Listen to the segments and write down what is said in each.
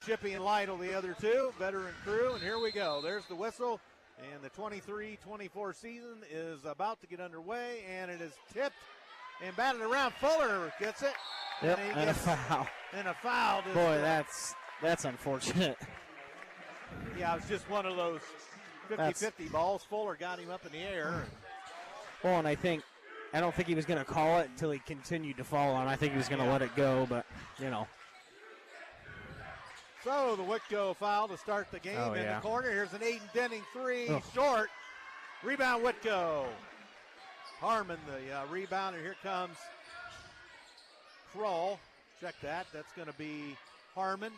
Chippy and Lytle, the other two, veteran crew, and here we go. There's the whistle, and the 23-24 season is about to get underway, and it is tipped and batted around. Fuller gets it. Yep, and a foul. And a foul. Boy, that's unfortunate. Yeah, it was just one of those 50-50 balls. Fuller got him up in the air. Well, and I don't think he was going to call it until he continued to fall on. I think he was going to let it go, but, you know. So the Whitko foul to start the game in the corner. Here's an Aiden Denning three, short. Rebound Whitko. Harmon, the rebounder. Here comes Kroll. Check that. That's going to be Harmon.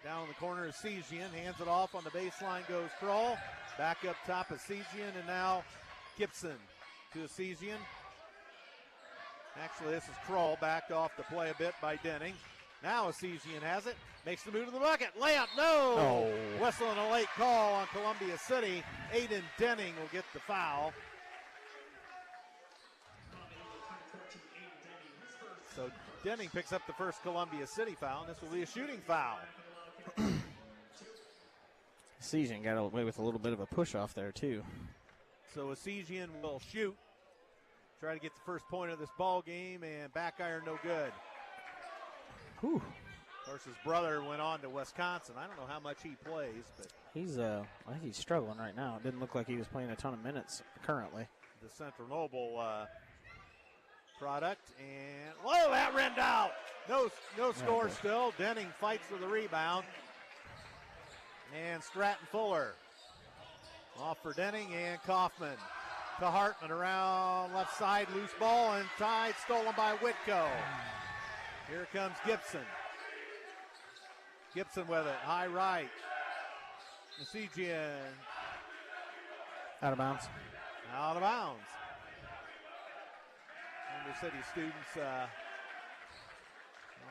Down in the corner is Xaiden. Hands it off on the baseline goes Kroll. Back up top is Xaiden, and now Gibson to Xaiden. Actually, this is Kroll backed off the play a bit by Denning. Now Xaiden has it. Makes the move to the bucket. Layup, no! Oh. Whistle and a late call on Columbia City. Aiden Denning will get the foul. So Denning picks up the first Columbia City foul, and this will be a shooting foul. Xaiden got away with a little bit of a push off there, too. So Xaiden will shoot. Try to get the first point of this ball game, and back iron no good. Whew. Of course, his brother went on to Wisconsin. I don't know how much he plays, but I think he's struggling right now. It didn't look like he was playing a ton of minutes currently. The Central Noble product, and whoa, that ran out. No score still. Denning fights for the rebound, and Stratton Fuller off for Denning, and Kaufman to Hartman around left side, loose ball and tied, stolen by Whitko. Here comes Gibson. Gibson with it, high right. Xaiden. Out of bounds. Out of bounds. Columbia City students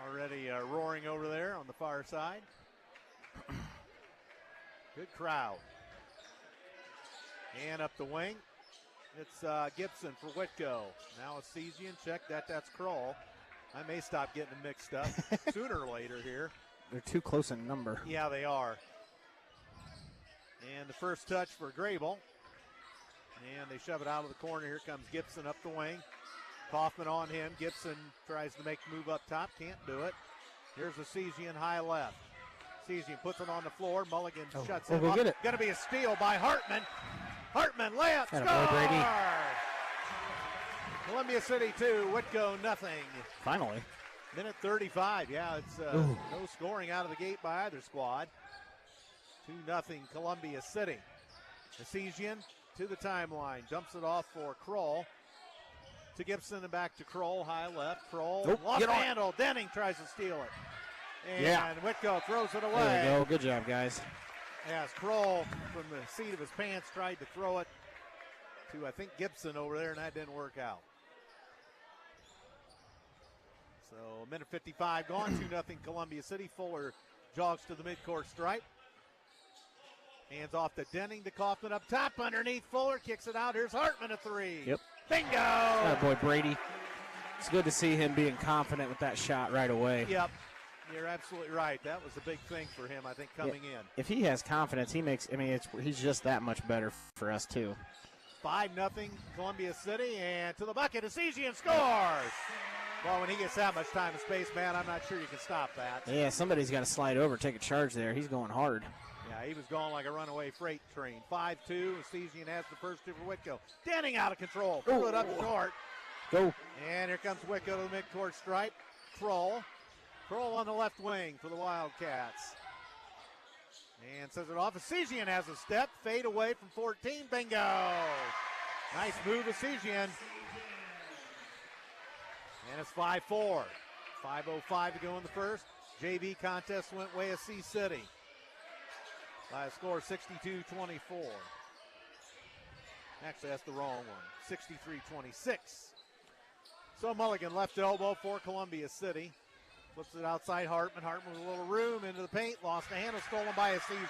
already roaring over there on the far side. Good crowd. And up the wing. It's Gibson for Whitko. Now it's Xaiden. Check that. That's Kroll. I may stop getting them mixed up sooner or later here. They're too close in number. Yeah, they are. And the first touch for Grable. And they shove it out of the corner. Here comes Gibson up the wing. Kaufman on him. Gibson tries to make the move up top. Can't do it. Here's a Xaiden high left. Xaiden puts it on the floor. Mulligan shuts him up. Going to be a steal by Hartman. Hartman, layup, score! Columbia City 2, Whitko nothing. Finally. Minute 35. Yeah, it's no scoring out of the gate by either squad. 2-0 Columbia City. Xaiden to the timeline. Dumps it off for Kroll. To Gibson and back to Kroll. High left. Kroll lost the handle. Denning tries to steal it. And Whitko throws it away. There we go. Good job, guys. As Kroll from the seat of his pants tried to throw it to, I think, Gibson over there, and that didn't work out. So, minute 55 gone, 2-0 Columbia City. Fuller jogs to the midcourt stripe. Hands off to Denning to Kaufman up top underneath. Fuller kicks it out. Here's Hartman, a three. Yep. Bingo! That boy Brady. It's good to see him being confident with that shot right away. Yep. You're absolutely right. That was a big thing for him, I think, coming in. If he has confidence, he's just that much better for us, too. 5-0 Columbia City, and to the bucket, Xaiden scores! Well, when he gets that much time and space, man, I'm not sure you can stop that. Yeah, somebody's got to slide over, take a charge there. He's going hard. Yeah, he was going like a runaway freight train. 5-2, Xaiden has the first two for Whitko. Denning out of control, threw it up short. Go. And here comes Whitko to the midcourt stripe. Kroll on the left wing for the Wildcats. And sends it off. Xaiden has a step. Fade away from 14. Bingo. Nice move to Xaiden. And it's 5-4. 5:05 to go in the first. JV contest went way of C City by a score 62-24. Actually, that's the wrong one. 63-26. So Mulligan left elbow for Columbia City. Flips it outside Hartman. Hartman with a little room into the paint. Lost the handle, stolen by Xaiden.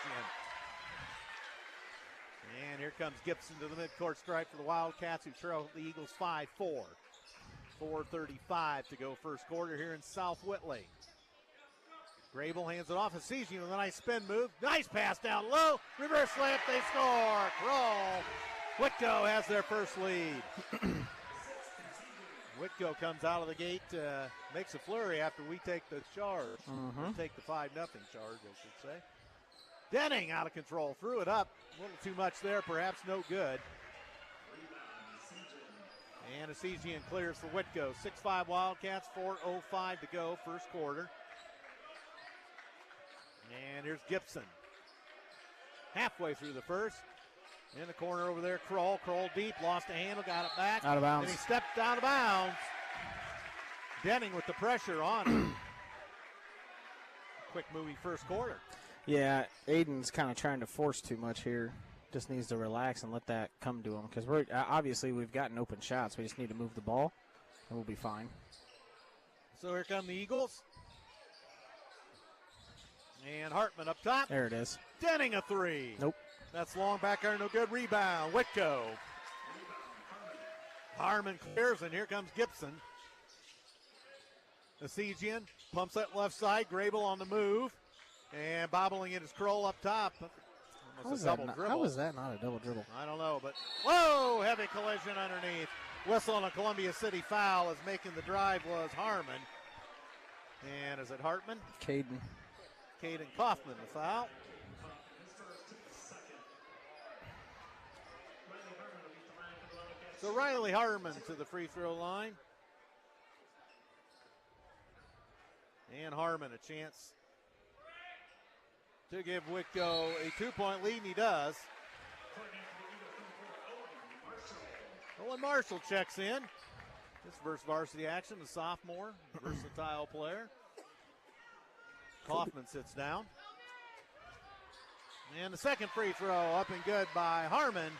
And here comes Gibson to the midcourt stripe for the Wildcats, who trail the Eagles 5-4. 4:35 to go first quarter here in South Whitley. Grable hands it off. Xaiden with a nice spin move. Nice pass down low. Reverse layup. They score. Kroll. Whitko has their first lead. Whitko comes out of the gate, makes a flurry after we take the charge. Take the 5-0 charge, I should say. Denning out of control. Threw it up. A little too much there. Perhaps no good. And Xaiden clears for Whitko. 6-5 Wildcats, 4:05 to go, first quarter. And here's Gibson. Halfway through the first. In the corner over there, Kroll deep, lost a handle, got it back. Out of bounds. And he stepped out of bounds. Denning with the pressure on him. Quick moving first quarter. Yeah, Aiden's kind of trying to force too much here. Just needs to relax and let that come to him because we're obviously we've gotten open shots. We just need to move the ball, and we'll be fine. So here come the Eagles. And Hartman up top. There it is. Denning a three. Nope. That's long back there, no good. Rebound, Whitko. Harmon clears, and here comes Gibson. Xaiden pumps that left side. Grable on the move. And bobbling it is Kroll up top. How is that not a double dribble? I don't know, but whoa, heavy collision underneath. Whistle on a Columbia City foul as making the drive was Harmon. And is it Hartman? Xaiden Kaufman, the foul. So Riley Harmon to the free throw line. And Harmon a chance to give Whitko a 2-point lead, and he does. Owen Marshall checks in. This versus varsity action, the sophomore, versatile player. Kaufman sits down. And the second free throw up and good by Harmon.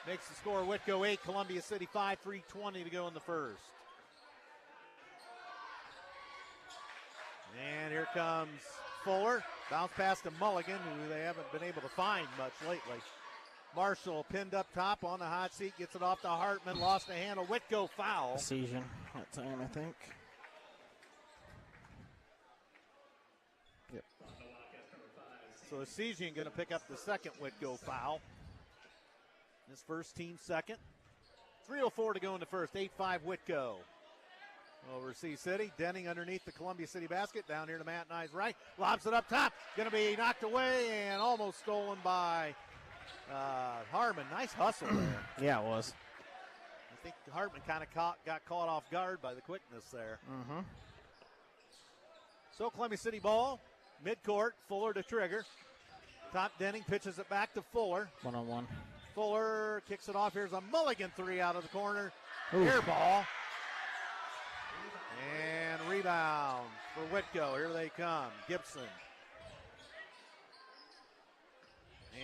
Makes the score Whitko 8, Columbia City 5, 3:20 to go in the first. And here comes Fuller. Bounce pass to Mulligan, who they haven't been able to find much lately. Marshall pinned up top on the hot seat, gets it off to Hartman, lost a handle. Whitko foul. Decision that time, I think. Yep. So Xaiden going to pick up the second Whitko foul. His first team second. 3:04 to go in the first. 8-5 Whitko. Over C City. Denning underneath the Columbia City basket. Down here to Matt Nye's right. Lobs it up top. Going to be knocked away and almost stolen by Harmon. Nice hustle there. Yeah, it was. I think Hartman kind of got caught off guard by the quickness there. So Columbia City ball. Midcourt. Fuller to trigger. Top Denning pitches it back to Fuller. One-on-one. Fuller kicks it off. Here's a Mulligan three out of the corner. Ooh. Air ball. And rebound for Whitko. Here they come. Gibson.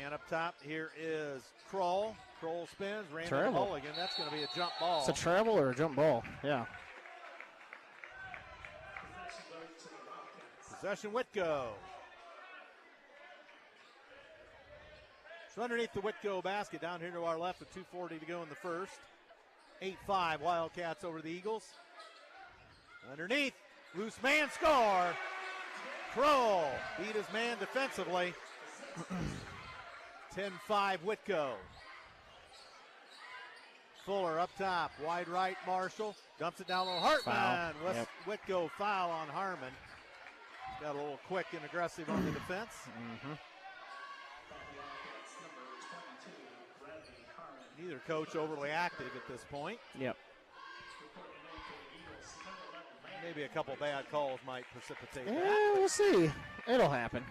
And up top here is Kroll. Kroll spins. Ran into Mulligan. That's going to be a jump ball. It's a travel or a jump ball. Yeah. Possession Whitko. So underneath the Whitko basket, down here to our left with 2:40 to go in the first. 8-5 Wildcats over the Eagles. Underneath, loose man score. Kroll beat his man defensively. 10-5 Whitko. Fuller up top, wide right Marshall. Dumps it down low. Hartman. Whitko foul on Harmon. Got a little quick and aggressive on the defense. Neither coach overly active at this point. Yep. Maybe a couple bad calls might precipitate that. Yeah, we'll see. It'll happen.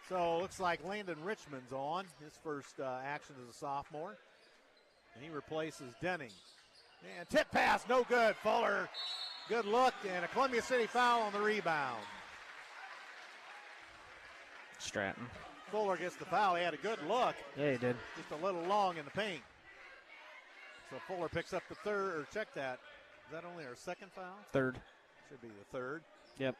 So looks like Landon Richmond's on his first action as a sophomore. And he replaces Denning. And tip pass, no good. Fuller, good look, and a Columbia City foul on the rebound. Stratton. Fuller gets the foul. He had a good look. Yeah, he did. Just a little long in the paint. So Fuller picks up the third, or check that. Is that only our second foul? Third. Should be the third. Yep.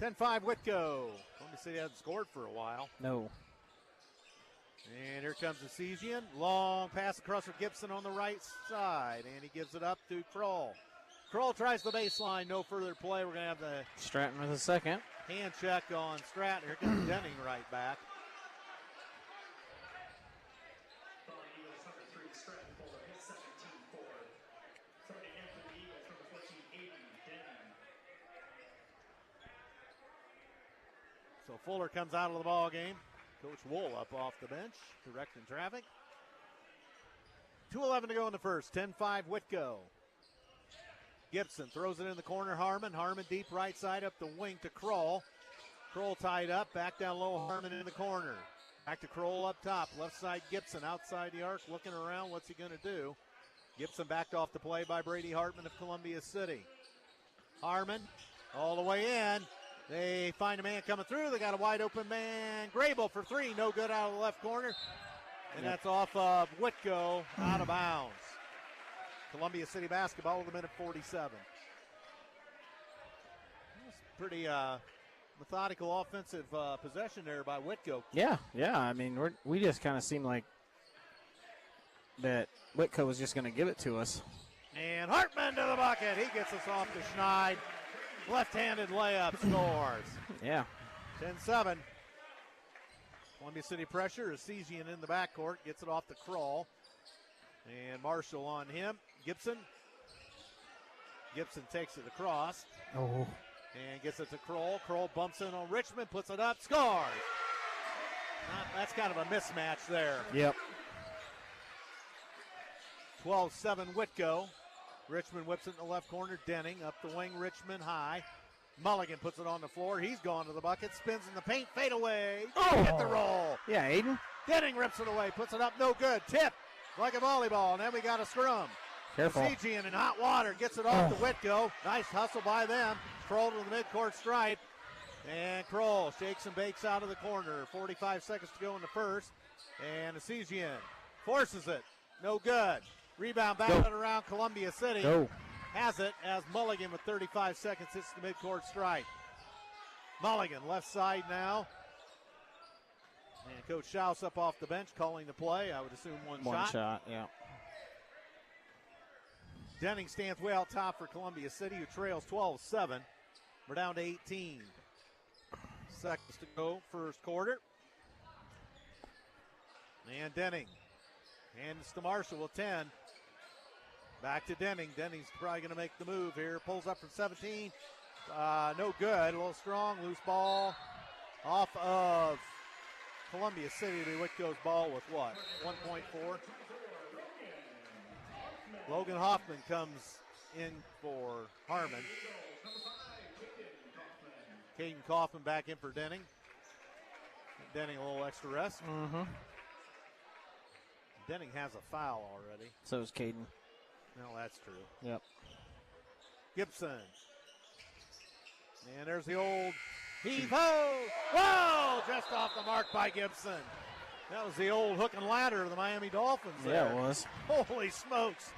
10-5 Whitko. Columbia City hasn't scored for a while. No. And here comes Xaiden. Long pass across for Gibson on the right side. And he gives it up to Kroll. Kroll tries the baseline, no further play. We're going to have the Stratton with a second. hand check on Stratton. Here comes Denning right back. So Fuller comes out of the ball game. Coach Wool up off the bench, directing traffic. 2:11 to go in the first. 10-5 Whitko. Gibson throws it in the corner. Harmon deep right side up the wing to Kroll. Kroll tied up, back down low. Harmon in the corner. Back to Kroll up top. Left side Gibson outside the arc, looking around. What's he going to do? Gibson backed off the play by Brady Hartman of Columbia City. Harmon all the way in. They find a man coming through. They got a wide open man. Grable for three. No good out of the left corner. And that's off of Whitko, out of bounds. Columbia City basketball with a minute 47. Pretty methodical offensive possession there by Whitko. Yeah. I mean, we just kind of seem like that Whitko was just going to give it to us. And Hartman to the bucket. He gets us off to Schneid. Left-handed layup scores. Yeah. 10-7. Columbia City pressure. Xaiden in the backcourt. Gets it off the Kroll. And Marshall on him. Gibson takes it across. Oh. And gets it to Kroll. Kroll bumps in on Richmond. Puts it up. Scores. That's kind of a mismatch there. Yep. 12-7 Whitko. Richmond whips it in the left corner. Denning up the wing. Richmond high. Mulligan puts it on the floor. He's gone to the bucket. Spins in the paint. Fade away. Oh. Hit the roll. Yeah, Aiden. Denning rips it away. Puts it up. No good. Tip like a volleyball. And then we got a scrum. Careful. Xaiden in hot water. Gets it off to Whitko. Nice hustle by them. Kroll to the midcourt stripe. And Kroll shakes and bakes out of the corner. 45 seconds to go in the first. And Xaiden forces it. No good. Rebound batted around Columbia City. Go. Has it as Mulligan with 35 seconds hits the midcourt stripe. Mulligan left side now. And Coach Schaus up off the bench calling the play. I would assume one shot. One shot, yeah. Denning stands way out top for Columbia City, who trails 12-7. We're down to 18 seconds to go, first quarter. And Denning hands to Marshall with 10. Back to Denning. Denning's probably going to make the move here. Pulls up from 17. No good. A little strong. Loose ball off of Columbia City. Whitko's ball with what? 1.4. Logan Hoffman comes in for Harmon. Caden Kaufman back in for Denning. Denning a little extra rest. Mm-hmm. Denning has a foul already. So is Caden. No, that's true. Yep. Gibson. And there's the old heave-ho. Whoa! Just off the mark by Gibson. That was the old hook and ladder of the Miami Dolphins there. Yeah, it was. Holy smokes.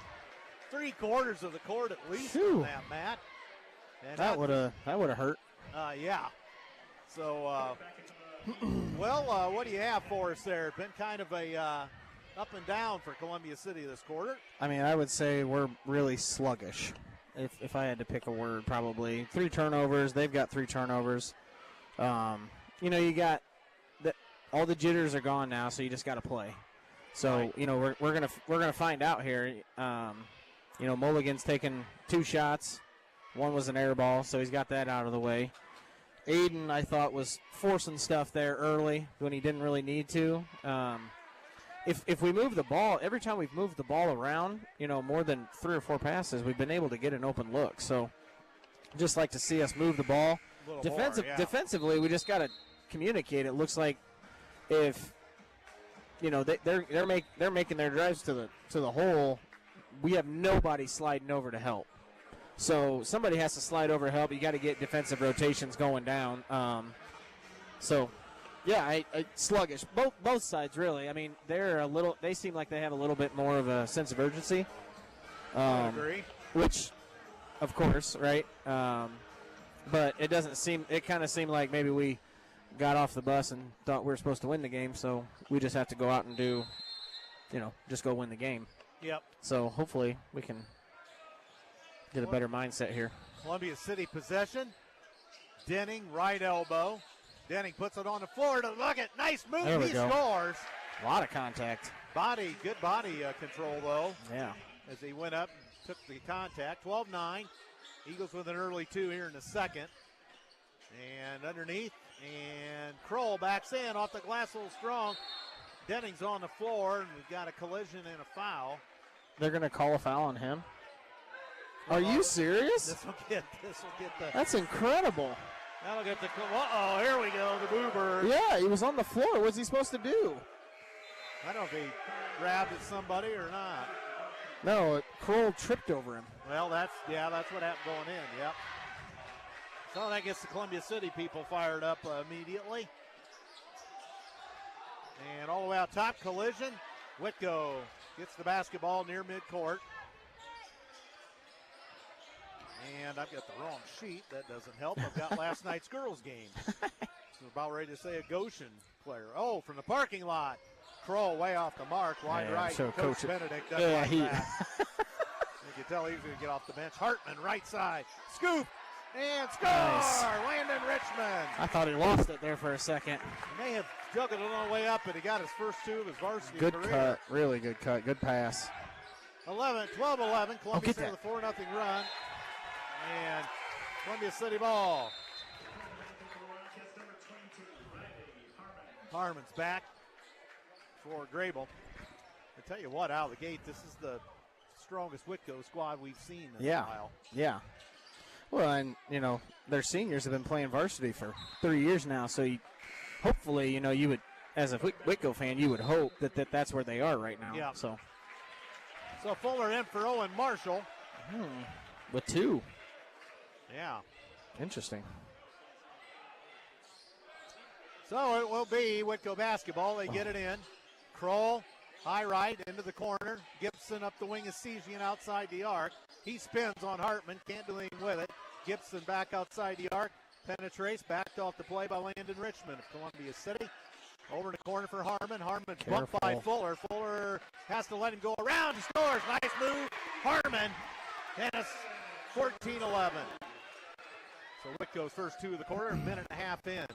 3/4 of the court at least Phew. on that, Matt. And That would have hurt. yeah. So, what do you have for us there? It's been kind of a up and down for Columbia City this quarter. I mean, I would say we're really sluggish. If I had to pick a word, probably 3 turnovers. They've got 3 turnovers. You got all the jitters are gone now, so you just got to play. So right. we're gonna find out here. Mulligan's taken 2 shots. One was an air ball, so he's got that out of the way. Aiden, I thought, was forcing stuff there early when he didn't really need to. If we move the ball, every time we've moved the ball around, more than 3 or 4 passes, we've been able to get an open look. So just like to see us move the ball. Defensively, we just got to communicate. It looks like if they're making their drives to the hole, we have nobody sliding over to help. So somebody has to slide over to help. You got to get defensive rotations going down. Yeah, sluggish. Both sides, really. I mean, they seem like they have a little bit more of a sense of urgency. I agree. Which, of course, right? But it kind of seemed like maybe we got off the bus and thought we were supposed to win the game, so we just have to go out and just go win the game. Yep. So hopefully we can Get a better mindset here. Columbia City possession. Denning, right elbow. Denning puts it on the floor to look at. Nice move. He scores. A lot of contact. Good body control, though. Yeah. As he went up and took the contact. 12-9. Eagles with an early 2 here in the second. And underneath. And Kroll backs in off the glass a little strong. Denning's on the floor, and we've got a collision and a foul. They're going to call a foul on him? Are you serious? This will get the. That's incredible. That'll get the. Here we go. The Boo-Bird. Yeah, he was on the floor. What's he supposed to do? I don't know if he grabbed at somebody or not. No, Kroll tripped over him. Well, that's what happened going in. Yep. So that gets the Columbia City people fired up immediately. And all the way out top, collision. Whitko gets the basketball near midcourt. And I've got the wrong sheet. That doesn't help. I've got last night's girls' game. I was about ready to say a Goshen player. Oh, from the parking lot. Kroll way off the mark. Wide right. So Coach Benedict doesn't like that. You can tell he's going to get off the bench. Hartman, right side. Scoop. And score! Nice. Landon Richmond. I thought he lost it there for a second. He may have juggled it on the way up, but he got his first 2 of his varsity career. Good cut. Really good cut. Good pass. 12-11. Columbia City with a 4-0 run. And Columbia City ball. Harmon's back for Grable. I tell you what, out of the gate, this is the strongest Whitko squad we've seen in a while. Yeah. Well, and, their seniors have been playing varsity for 3 years now, so hopefully, you would, as a Whitko fan, you would hope that's where they are right now. Yeah. So Fuller in for Owen Marshall. With 2. Yeah. Interesting. So it will be Whitko basketball. They get it in. Kroll, high right, into the corner. Gibson up the wing is Cesian outside the arc. He spins on Hartman, can't do anything with it. Gibson back outside the arc, penetrates, backed off the play by Landon Richmond of Columbia City. Over in the corner for Harmon. Harmon bumped by Fuller. Fuller has to let him go around. He scores. Nice move. Harmon. And it's 14-11. So Whitko's first 2 of the quarter, a minute and a half in.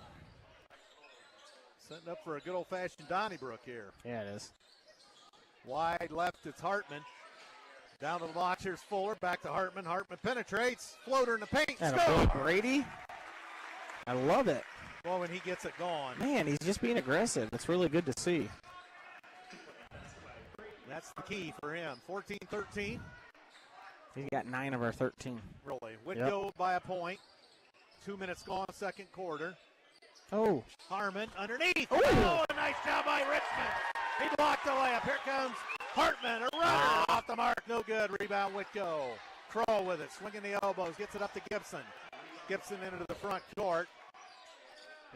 Setting up for a good old-fashioned Donnybrook here. Yeah, it is. Wide left, it's Hartman. Down to the block, here's Fuller. Back to Hartman. Hartman penetrates. Floater in the paint. Score! Brady. I love it. Well, when he gets it going. Man, he's just being aggressive. It's really good to see. That's the key for him. 14-13. He's got 9 of our 13. Really. Whitko by a point. 2 minutes gone, second quarter. Oh. Harmon underneath. Oh, a nice job by Richmond. He blocked the layup. Here comes Hartman. A runner off the mark. No good. Rebound Whitko. Kroll with it. Swinging the elbows. Gets it up to Gibson. Gibson into the front court.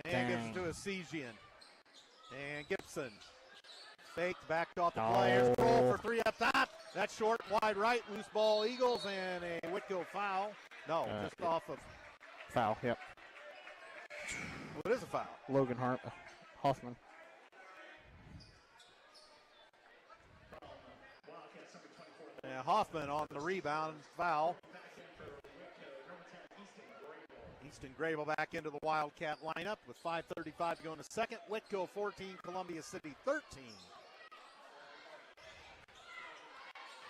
And gives it to a Cesian. And Gibson. Faked, backed off the players. Kroll for 3 up top. That's short, wide right. Loose ball Eagles and a Whitko foul. No, just off of. Foul, yep. What is a foul? Logan Hoffman. Yeah, Hoffman on the rebound, foul. Easton Grable back into the Wildcat lineup with 5:35 to go in the second. Whitko 14, Columbia City 13.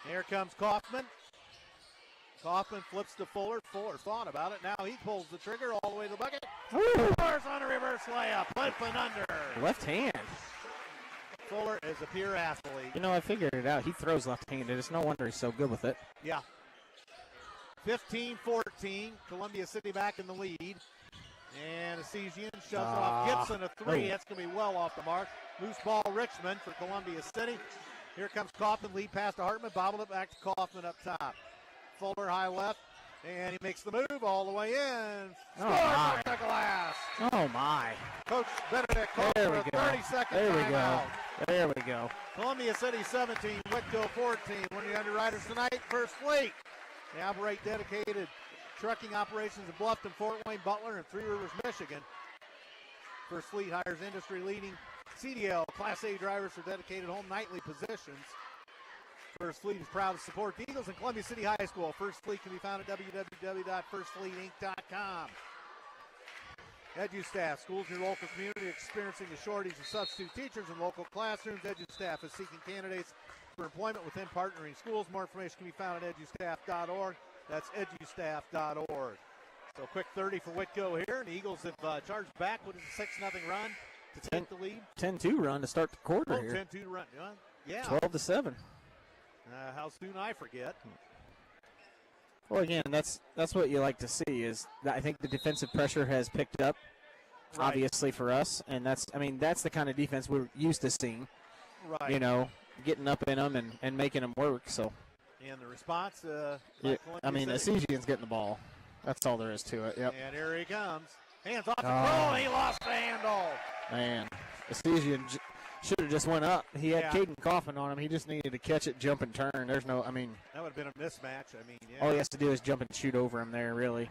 Here comes Kaufman. Kaufman flips to Fuller. Fuller thought about it. Now he pulls the trigger all the way to the bucket. Fuller's on a reverse layup. Up and under. Left hand. Fuller is a pure athlete. I figured it out. He throws left-handed. It's no wonder he's so good with it. Yeah. 15-14. Columbia City back in the lead. And Cesian shoves off Gibson a 3. That's going to be well off the mark. Loose ball Richmond for Columbia City. Here comes Kaufman. Lead pass to Hartman. Bobbled it back to Kaufman up top. Fuller high left. And he makes the move all the way in. Scores off the glass. Oh, my. Coach Benedict called for a 30-second timeout. There we go. Columbia City 17, Whitko 14. One of the underwriters tonight, First Fleet. They operate dedicated trucking operations in Bluffton, Fort Wayne, Butler, and Three Rivers, Michigan. First Fleet hires industry-leading CDL Class A drivers for dedicated home nightly positions. First Fleet is proud to support the Eagles and Columbia City High School. First Fleet can be found at www.firstfleetinc.com. EduStaff, schools in your local community experiencing the shortage of substitute teachers in local classrooms. EduStaff is seeking candidates for employment within partnering schools. More information can be found at edustaff.org. That's edustaff.org. So quick 30 for Whitko here, and the Eagles have charged back with a 6-0 run to take the lead. 10-2 run to start the quarter here. 10-2 run. Yeah. 12-7. How soon I forget. Well, again, that's what you like to see. Is that I think the defensive pressure has picked up, obviously for us, and that's the kind of defense we're used to seeing. Right. You know, getting up in them and making them work. So. And the response. Xaiden's getting the ball. That's all there is to it. Yep. And here he comes. Hands off the throw. He lost the handle. Man, Xaiden should have just went up. He had Caden coughing on him. He just needed to catch it, jump, and turn. There's no, that would have been a mismatch. All he has to do is jump and shoot over him there, really.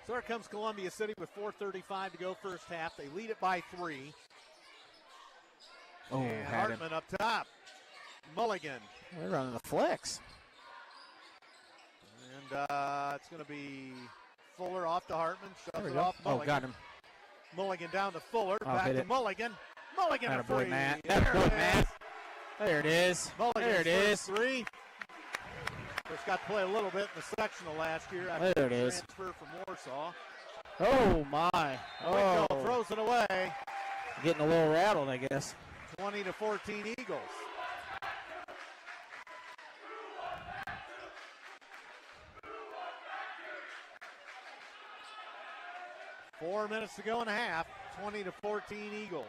So here comes Columbia City with 4:35 to go first half. They lead it by 3. Oh, and Hartman up top. Mulligan. We're running the flex. And it's going to be Fuller off to Hartman. Shoves it off Mulligan. Oh, got him. Mulligan down to Fuller. Back to Mulligan. Mulligan a boy, free. Matt. There it is. There it is. 3. Just got to play a little bit in the sectional last year. There it is. Transfer from Warsaw. Oh, my. Whitko throws it away. Getting a little rattled, I guess. 20-14 Eagles. Four minutes to go in a half. 20-14 Eagles.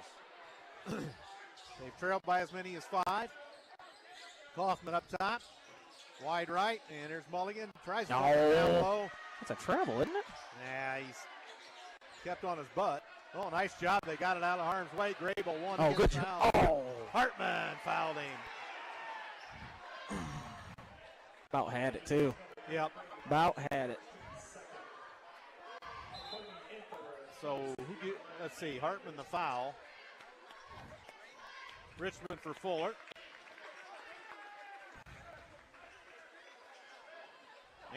They've trailed by as many as 5. Kaufman up top. Wide right. And there's Mulligan. Tries to down low. That's a travel, isn't it? Yeah, he's kept on his butt. Oh, nice job. They got it out of harm's way. Grable won. Oh, good job. Oh. Hartman fouled him. About had it, too. Yep. About had it. So, let's see. Hartman the foul. Richmond for Fuller.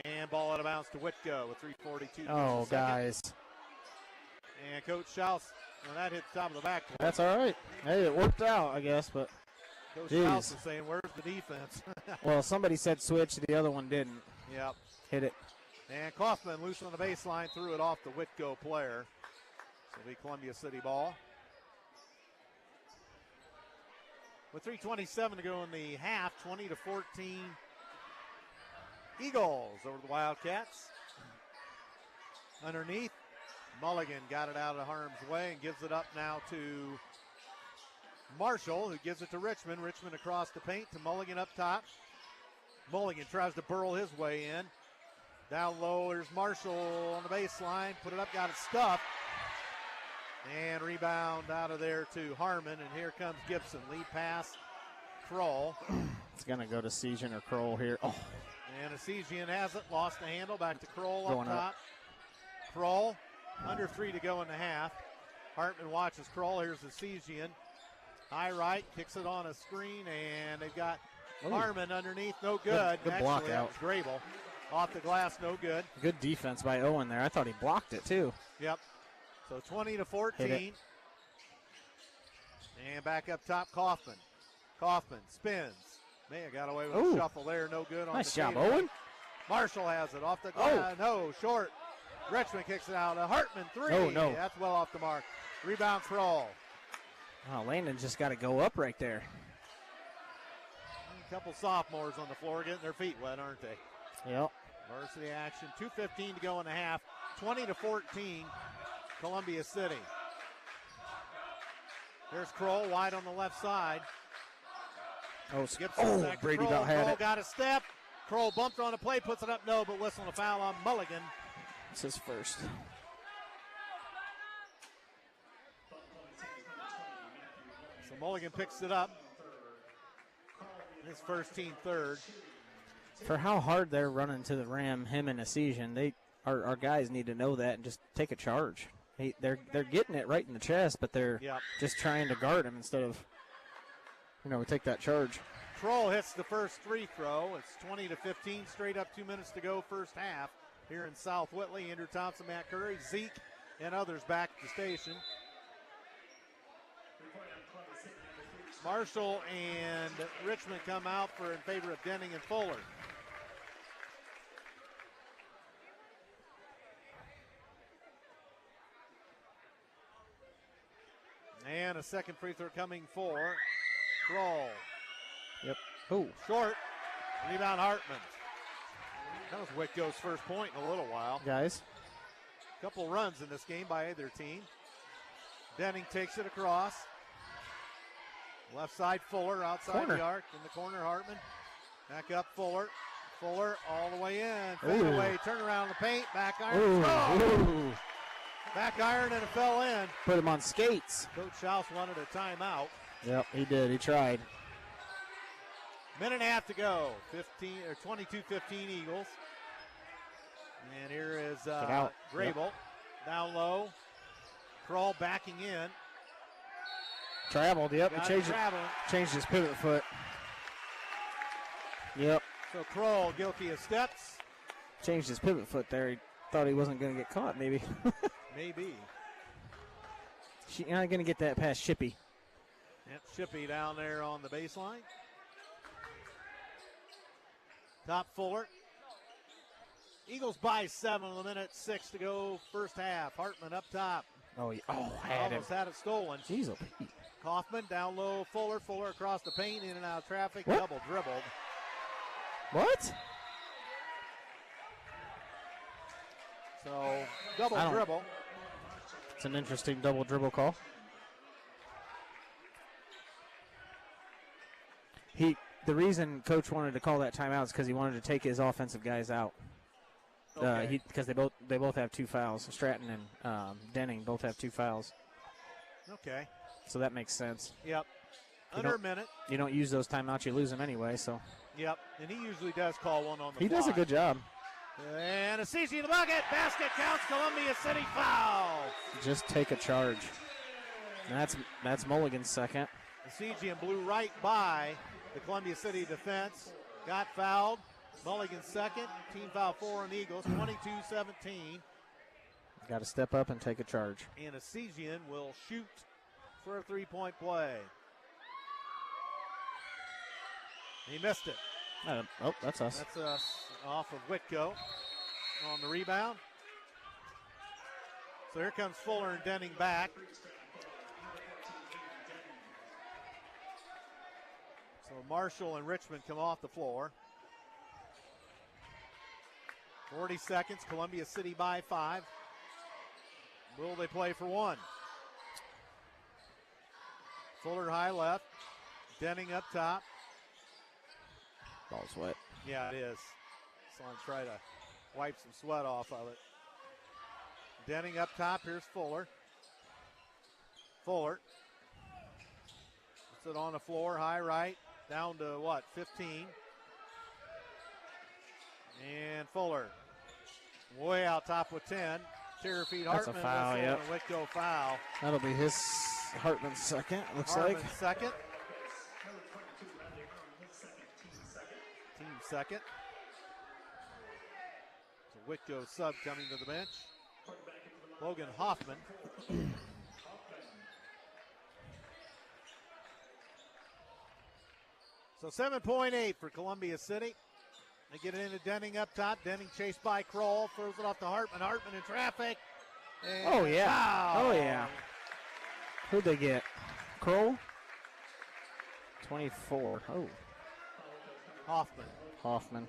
And ball out of bounds to Whitko with 3:42. Oh, guys. And Coach Schaus, that hit the top of the backboard. That's all right. Hey, it worked out, I guess, but Coach Schaus is saying, where's the defense? Well, somebody said switch. The other one didn't. Yep. Hit it. And Kaufman loose on the baseline, threw it off the Whitko player. So it'll be Columbia City ball. With 3:27 to go in the half, 20-14 Eagles over the Wildcats. Underneath, Mulligan got it out of harm's way and gives it up now to Marshall, who gives it to Richmond. Richmond across the paint to Mulligan up top. Mulligan tries to burrow his way in. Down low, there's Marshall on the baseline. Put it up, got it stuffed. And rebound out of there to Harmon. And here comes Gibson. Lead pass, Kroll. It's going to go to Xaiden or Kroll here. Oh. And Xaiden has it. Lost the handle. Back to Kroll up top. Up. Kroll, under 3 to go in the half. Hartman watches Kroll. Here's Xaiden. High right, kicks it on a screen, and they've got Harmon underneath. No good. Good block out. Grable. Off the glass, no good. Good defense by Owen there. I thought he blocked it, too. Yep. So 20-14. And back up top, Kaufman. Kaufman spins. May have got away with a shuffle there. No good on nice the job, Owen. Marshall has it off the glass. No, short. Richmond kicks it out. Hartman, 3. Oh, no. That's well off the mark. Rebound, Kroll. Oh, Landon just got to go up right there. A couple sophomores on the floor getting their feet wet, aren't they? Yep. Varsity action. 2:15 to go in the half. 20-14, Columbia City. There's Kroll wide on the left side. Brady about had Kroll it. got a step. Kroll bumped on a play, puts it up, no, but whistling a foul on Mulligan. It's his first. So Mulligan picks it up. His first team third. For how hard they're running to the rim, him and Xaiden, our guys need to know that and just take a charge. They're getting it right in the chest, but they're just trying to guard him instead of, we take that charge. Kroll hits the first free throw. It's 20-15, straight up 2 minutes to go first half here in South Whitley. Andrew Thompson, Matt Curry, Zeke, and others back at the station. Marshall and Richmond come out in favor of Denning and Fuller. And a second free throw coming for Kroll. Yep. Oh. Short. Rebound Hartman. That was Whitko's first point in a little while. Guys. Couple runs in this game by either team. Denning takes it across. Left side Fuller, outside the arc. In the corner, Hartman. Back up Fuller. Fuller all the way in. Fade away, turn around in the paint. Back iron. Oh! Back iron and it fell in. Put him on skates. Coach Schaus wanted a timeout. Yep, he did. He tried. Minute and a half to go. 22-15 Eagles. And here is Grable. Yep. Down low. Kroll backing in. Traveled, yep. He changed his pivot foot. Yep. So Kroll guilty of steps. Changed his pivot foot there. He thought he wasn't going to get caught, maybe. Maybe. You're not going to get that past Shippy. Yep, Shippy down there on the baseline. Top Fuller. Eagles by 7 with a minute 6 to go first half. Hartman up top. Almost had it stolen. Jeez, Kaufman down low. Fuller across the paint, in and out of traffic. What? Double dribbled. What? So double dribble. It's an interesting double dribble call. The reason Coach wanted to call that timeout is because he wanted to take his offensive guys out. Okay. Because they both have 2 fouls. Stratton and Denning both have 2 fouls. Okay. So that makes sense. Yep. Under a minute. You don't use those timeouts, you lose them anyway. So. Yep. And he usually does call one on the He fly. does a good job. And a CC in the bucket. Basket counts. Columbia City foul. Just take a charge. And that's Mulligan's second. The CG in blue right by the Columbia City defense. Got fouled. Mulligan's second. Team foul 4 on the Eagles. 22-17. Got to step up and take a charge. And Asesian will shoot for a 3-point play. He missed it. That's us. That's us off of Whitko on the rebound. So here comes Fuller and Denning back. So Marshall and Richmond come off the floor. 40 seconds, Columbia City by 5. Will they play for 1? Fuller high left. Denning up top. Ball's wet. Yeah, it is. Someone try to wipe some sweat off of it. Denning up top. Here's Fuller. Fuller. Puts it on the floor, high right. Down to 15. And Fuller. Way out top with 10. Terror feed Hartman. That's a foul, yep. Whitko foul. That'll be his Hartman's second, looks Hartman's like. second. Team second. So Whitko sub coming to the bench. Logan Hoffman. So 7.8 for Columbia City. They get it into Denning up top. Denning chased by Kroll. Throws it off to Hartman. Hartman in traffic. And Oh, yeah. foul. Oh, yeah. Who'd they get? Kroll? 24. Oh, Hoffman.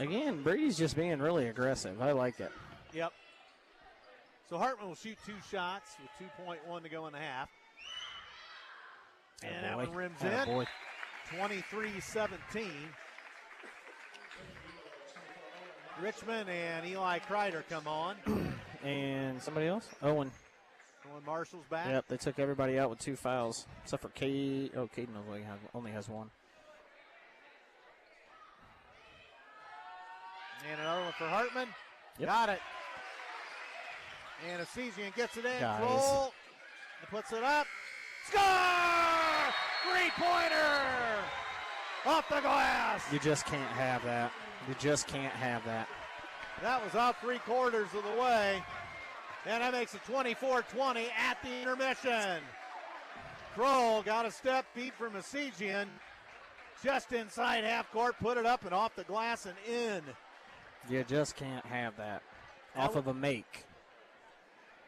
Again, Brady's just being really aggressive. I like it. Yep. So Hartman will shoot 2 shots with 2.1 to go in the half. And that one rims in. Boy. 23-17. Richmond and Eli Kreider come on. And somebody else? Owen Marshall's back. Yep, they took everybody out with 2 fouls, except for Caden. Oh, Caden only has 1. And another one for Hartman. Yep. Got it. And Asesian gets it in. Guys. Kroll. He puts it up. Score! Three-pointer! Off the glass! You just can't have that. You just can't have that. That was out 3/4 of the way. And that makes it 24-20 at the intermission. Kroll got a step feed from Mckinzie. Just inside half court, put it up and off the glass and in. You just can't have that. Off of a make.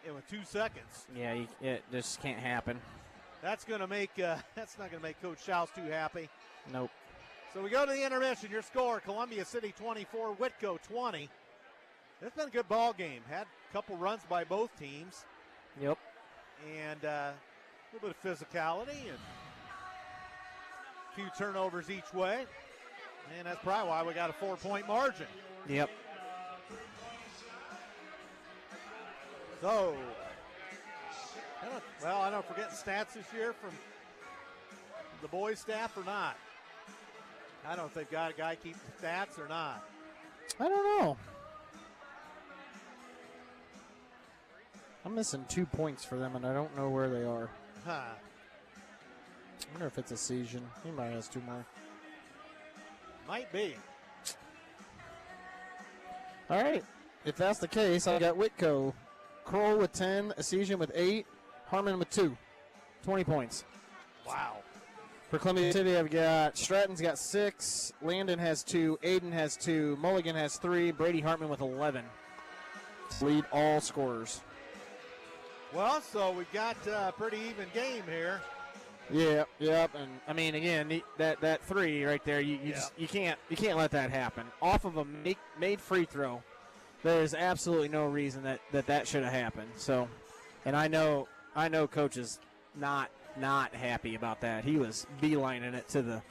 Yeah, with 2 seconds. Yeah, it just can't happen. That's gonna make that's not gonna make Coach Schaus too happy. Nope. So we go to the intermission. Your score: Columbia City 24, Whitko 20. It's been a good ball game. Had a couple runs by both teams. Yep. And a little bit of physicality and a few turnovers each way. And that's probably why we got a 4-point margin. Yep. So, I don't forget stats this year from the boys' staff or not. I don't know if they've got a guy keeping stats or not. I don't know. I'm missing 2 points for them, and I don't know where they are. Huh. I wonder if it's a season. He might has 2 more. Might be. All right. If that's the case, I got Whitko. Kroll with 10, Xaiden with 8, Harmon with 2. 20 points. Wow. For Columbia City, I've got Stratton's got 6, Landon has 2, Aiden has 2, Mulligan has 3, Brady Hartman with 11. Lead all scorers. Well, so we've got a pretty even game here. Yep. And I mean, again, that 3 right there, you can't let that happen. Off of a made free throw, there is absolutely no reason that should have happened. So, and I know Coach is not happy about that. He was beelining it to the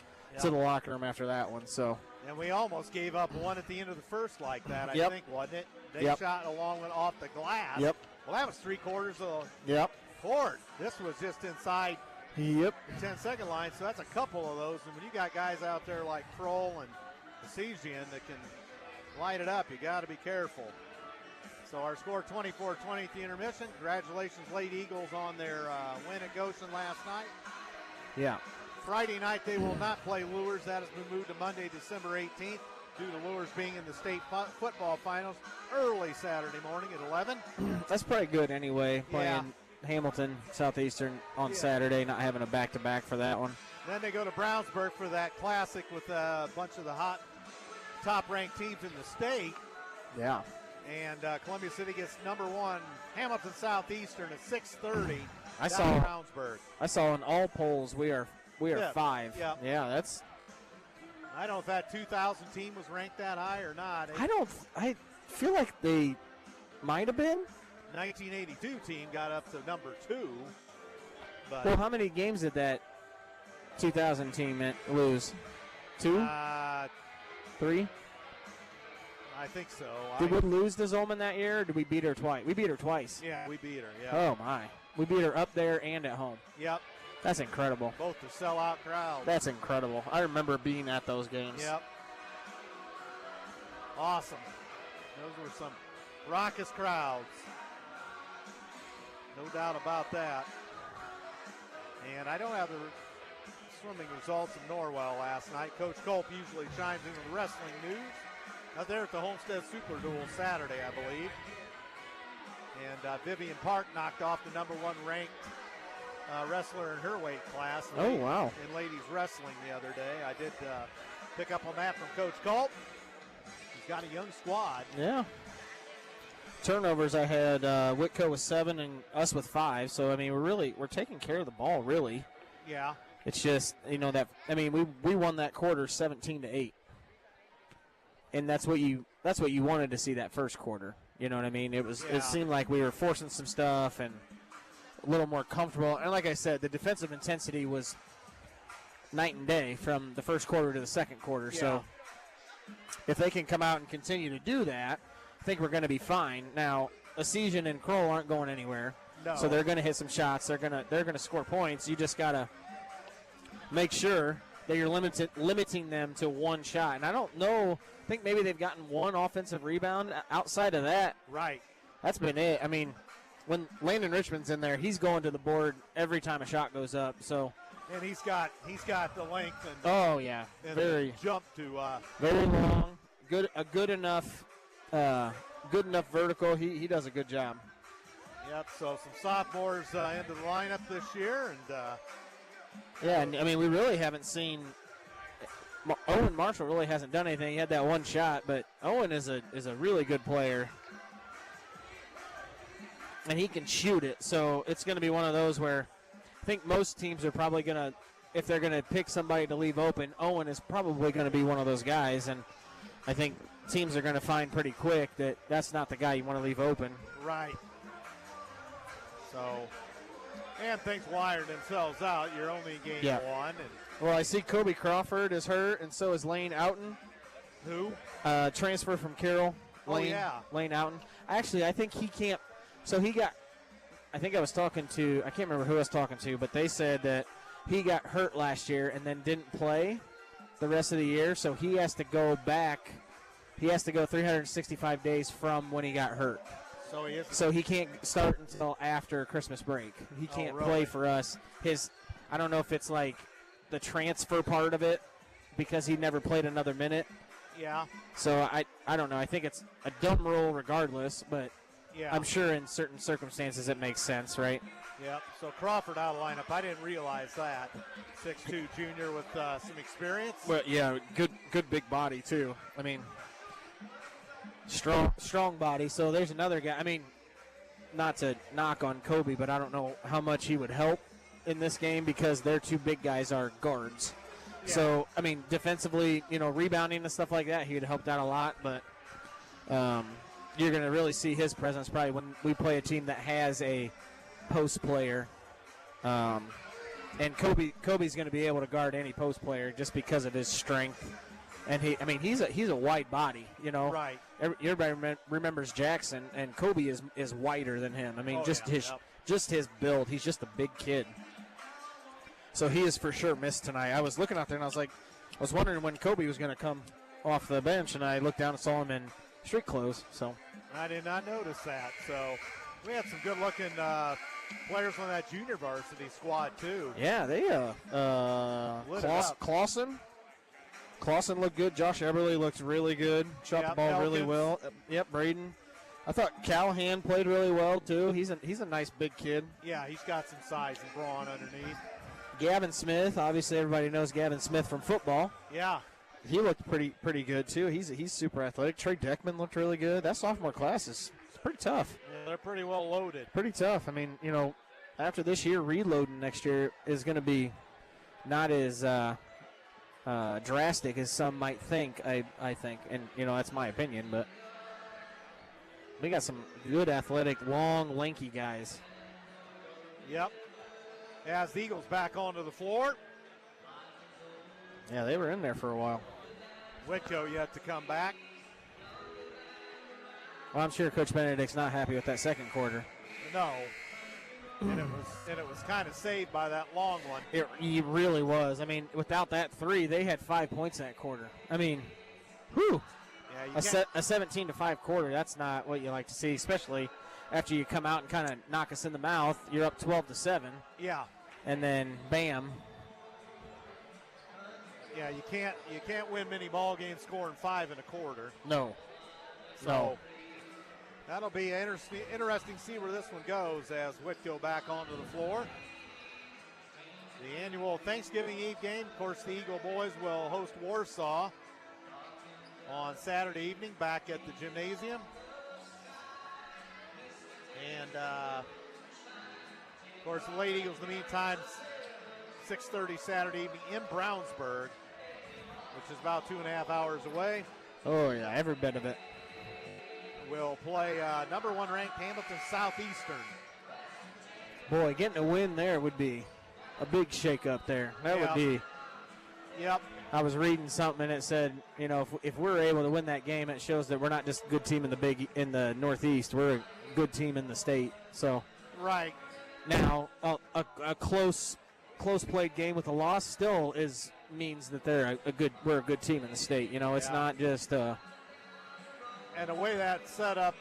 locker room after that one. So. And we almost gave up one at the end of the first like that, I think, wasn't it? They shot along with off the glass. Yep. Well, that was 3/4 of Yep. court. This was just inside Yep. the 10-second line, so that's a couple of those. And when you got guys out there like Kroll and Xaiden that can light it up, you got to be careful. So our score 24-20 at the intermission. Congratulations, Lady Eagles, on their win at Goshen last night. Yeah. Friday night they will not play Lures. That has been moved to Monday, December 18th, due to Lures being in the state football finals early Saturday morning at 11. That's probably good anyway, playing Hamilton Southeastern on Saturday, not having a back-to-back for that one. Then they go to Brownsburg for that classic with a bunch of the hot top-ranked teams in the state. Yeah. And Columbia City gets number 1 Hamilton Southeastern at 6:30. I saw in all polls we are 5. Yep. Yeah, that's. I don't know if that 2000 team was ranked that high or not. I feel like they might have been. 1982 team got up to number 2. But well, how many games did that 2000 team lose? 2? 3? I think so. Did we lose to Zolman that year, or did we beat her twice? We beat her twice. Yeah, we beat her, Oh, my. We beat her up there and at home. Yep. That's incredible. Both the sellout crowd. That's incredible. I remember being at those games. Yep. Awesome. Those were some raucous crowds. No doubt about that. And I don't have the swimming results of Norwell last night. Coach Culp usually chimes in with wrestling news. Out there at the Homestead Super Duel Saturday, I believe. And Vivian Parke knocked off the number 1 ranked wrestler in her weight class. Oh, wow. In ladies wrestling the other day. I did pick up on that from Coach Culp. He's got a young squad. Yeah. Turnovers, I had Whitko with 7 and us with 5. So, I mean, we're taking care of the ball, really. Yeah. It's just, we won that quarter 17-8. And that's what you wanted to see that first quarter. You know what I mean? It seemed like we were forcing some stuff and a little more comfortable. And like I said, the defensive intensity was night and day from the first quarter to the second quarter. Yeah. So if they can come out and continue to do that, I think we're going to be fine. Now, Xaiden and Kroll aren't going anywhere. No. So they're going to hit some shots. They're going to score points. You just got to make sure that you're limiting them to 1 shot. And I don't know. I think maybe they've gotten 1 offensive rebound. Outside of that, right, that's been it. I mean, when Landon Richmond's in there, he's going to the board every time a shot goes up. So And he's got the length and Oh yeah, and very the jump to very long. Good enough vertical. He does a good job. Yep. So some sophomores into the lineup this year, and Yeah, and I mean we really haven't seen. Owen Marshall really hasn't done anything. He had that one shot, but Owen is a really good player, and he can shoot it. So it's going to be one of those where I think most teams are probably going to, if they're going to pick somebody to leave open, Owen is probably going to be one of those guys. And I think teams are going to find pretty quick that that's not the guy you want to leave open. right. So, and things wired themselves out. You're only game one. And Well, I see Kobe Crawford is hurt, and so is Lane Outen. who? Transfer from Carroll. Lane, yeah. Lane Outen. Actually, I think he can't. So he got. I think I was talking to. I can't remember who I was talking to, but they said that he got hurt last year and then didn't play the rest of the year. So he has to go back. He has to go 365 days from when he got hurt. So he is. So he can't start until after Christmas break. He can't really? play for us. I don't know if it's like the transfer part of it because he never played another minute. Yeah. So I don't know. I think it's a dumb rule regardless, but Yeah. I'm sure in certain circumstances it makes sense, right? Yep. So Crawford out of lineup. I didn't realize that. 6'2" junior with some experience. Well, yeah, good big body too. I mean, strong body. So there's another guy. I mean, not to knock on Kobe, but I don't know how much he would help in this game because their two big guys are guards. Yeah. So, I mean, defensively, rebounding and stuff like that, he would have helped out a lot. But you're going to really see his presence probably when we play a team that has a post player. And Kobe's going to be able to guard any post player just because of his strength. And he's a wide body, Right. Everybody remembers Jackson, and Kobe is wider than him. I mean, just his build. He's just a big kid. So he is for sure missed tonight. I was looking out there, and I was wondering when Kobe was going to come off the bench, and I looked down and saw him in street clothes. So I did not notice that. So we had some good-looking players on that junior varsity squad too. Yeah, they Clausen looked good. Josh Eberle looked really good. Shot the ball really well. Yep, Braden. I thought Callahan played really well too. He's a nice big kid. Yeah, he's got some size and brawn underneath. Gavin Smith, obviously everybody knows Gavin Smith from football. Yeah. He looked pretty good too. He's super athletic. Trey Deckman looked really good. That sophomore class is pretty tough. Yeah, they're pretty well loaded. Pretty tough. I mean, after this year, reloading next year is going to be not as drastic as some might think. I think, and that's my opinion, but we got some good athletic, long, lanky guys. Yep. As the Eagles back onto the floor. Yeah, they were in there for a while. Whitko yet to come back. Well, I'm sure Coach Benedict's not happy with that second quarter. No. And it was kind of saved by that long one. It really was. I mean, without that three, they had 5 points that quarter. I mean, whew. Yeah, a 17-5 quarter, that's not what you like to see, especially after you come out and kind of knock us in the mouth. You're up 12-7. Yeah. And then, bam. Yeah, you can't win many ball games scoring 5 in a quarter. No. So that'll be interesting to see where this one goes as Whitko back onto the floor. The annual Thanksgiving Eve game. Of course, the Eagle boys will host Warsaw on Saturday evening back at the gymnasium. And, of course, the Lady Eagles, in the meantime, 6:30 Saturday evening in Brownsburg, which is about 2.5 hours away. Oh, yeah, every bit of it. Will play number 1 ranked Hamilton Southeastern. Boy, getting a win there would be a big shake-up there. That would be. Yep. I was reading something and it said, if we're able to win that game, it shows that we're not just a good team in the Northeast. We're a good team in the state. So. Right. Now, a close played game with a loss still means that we're a good team in the state. It's not just. And the way that's set up,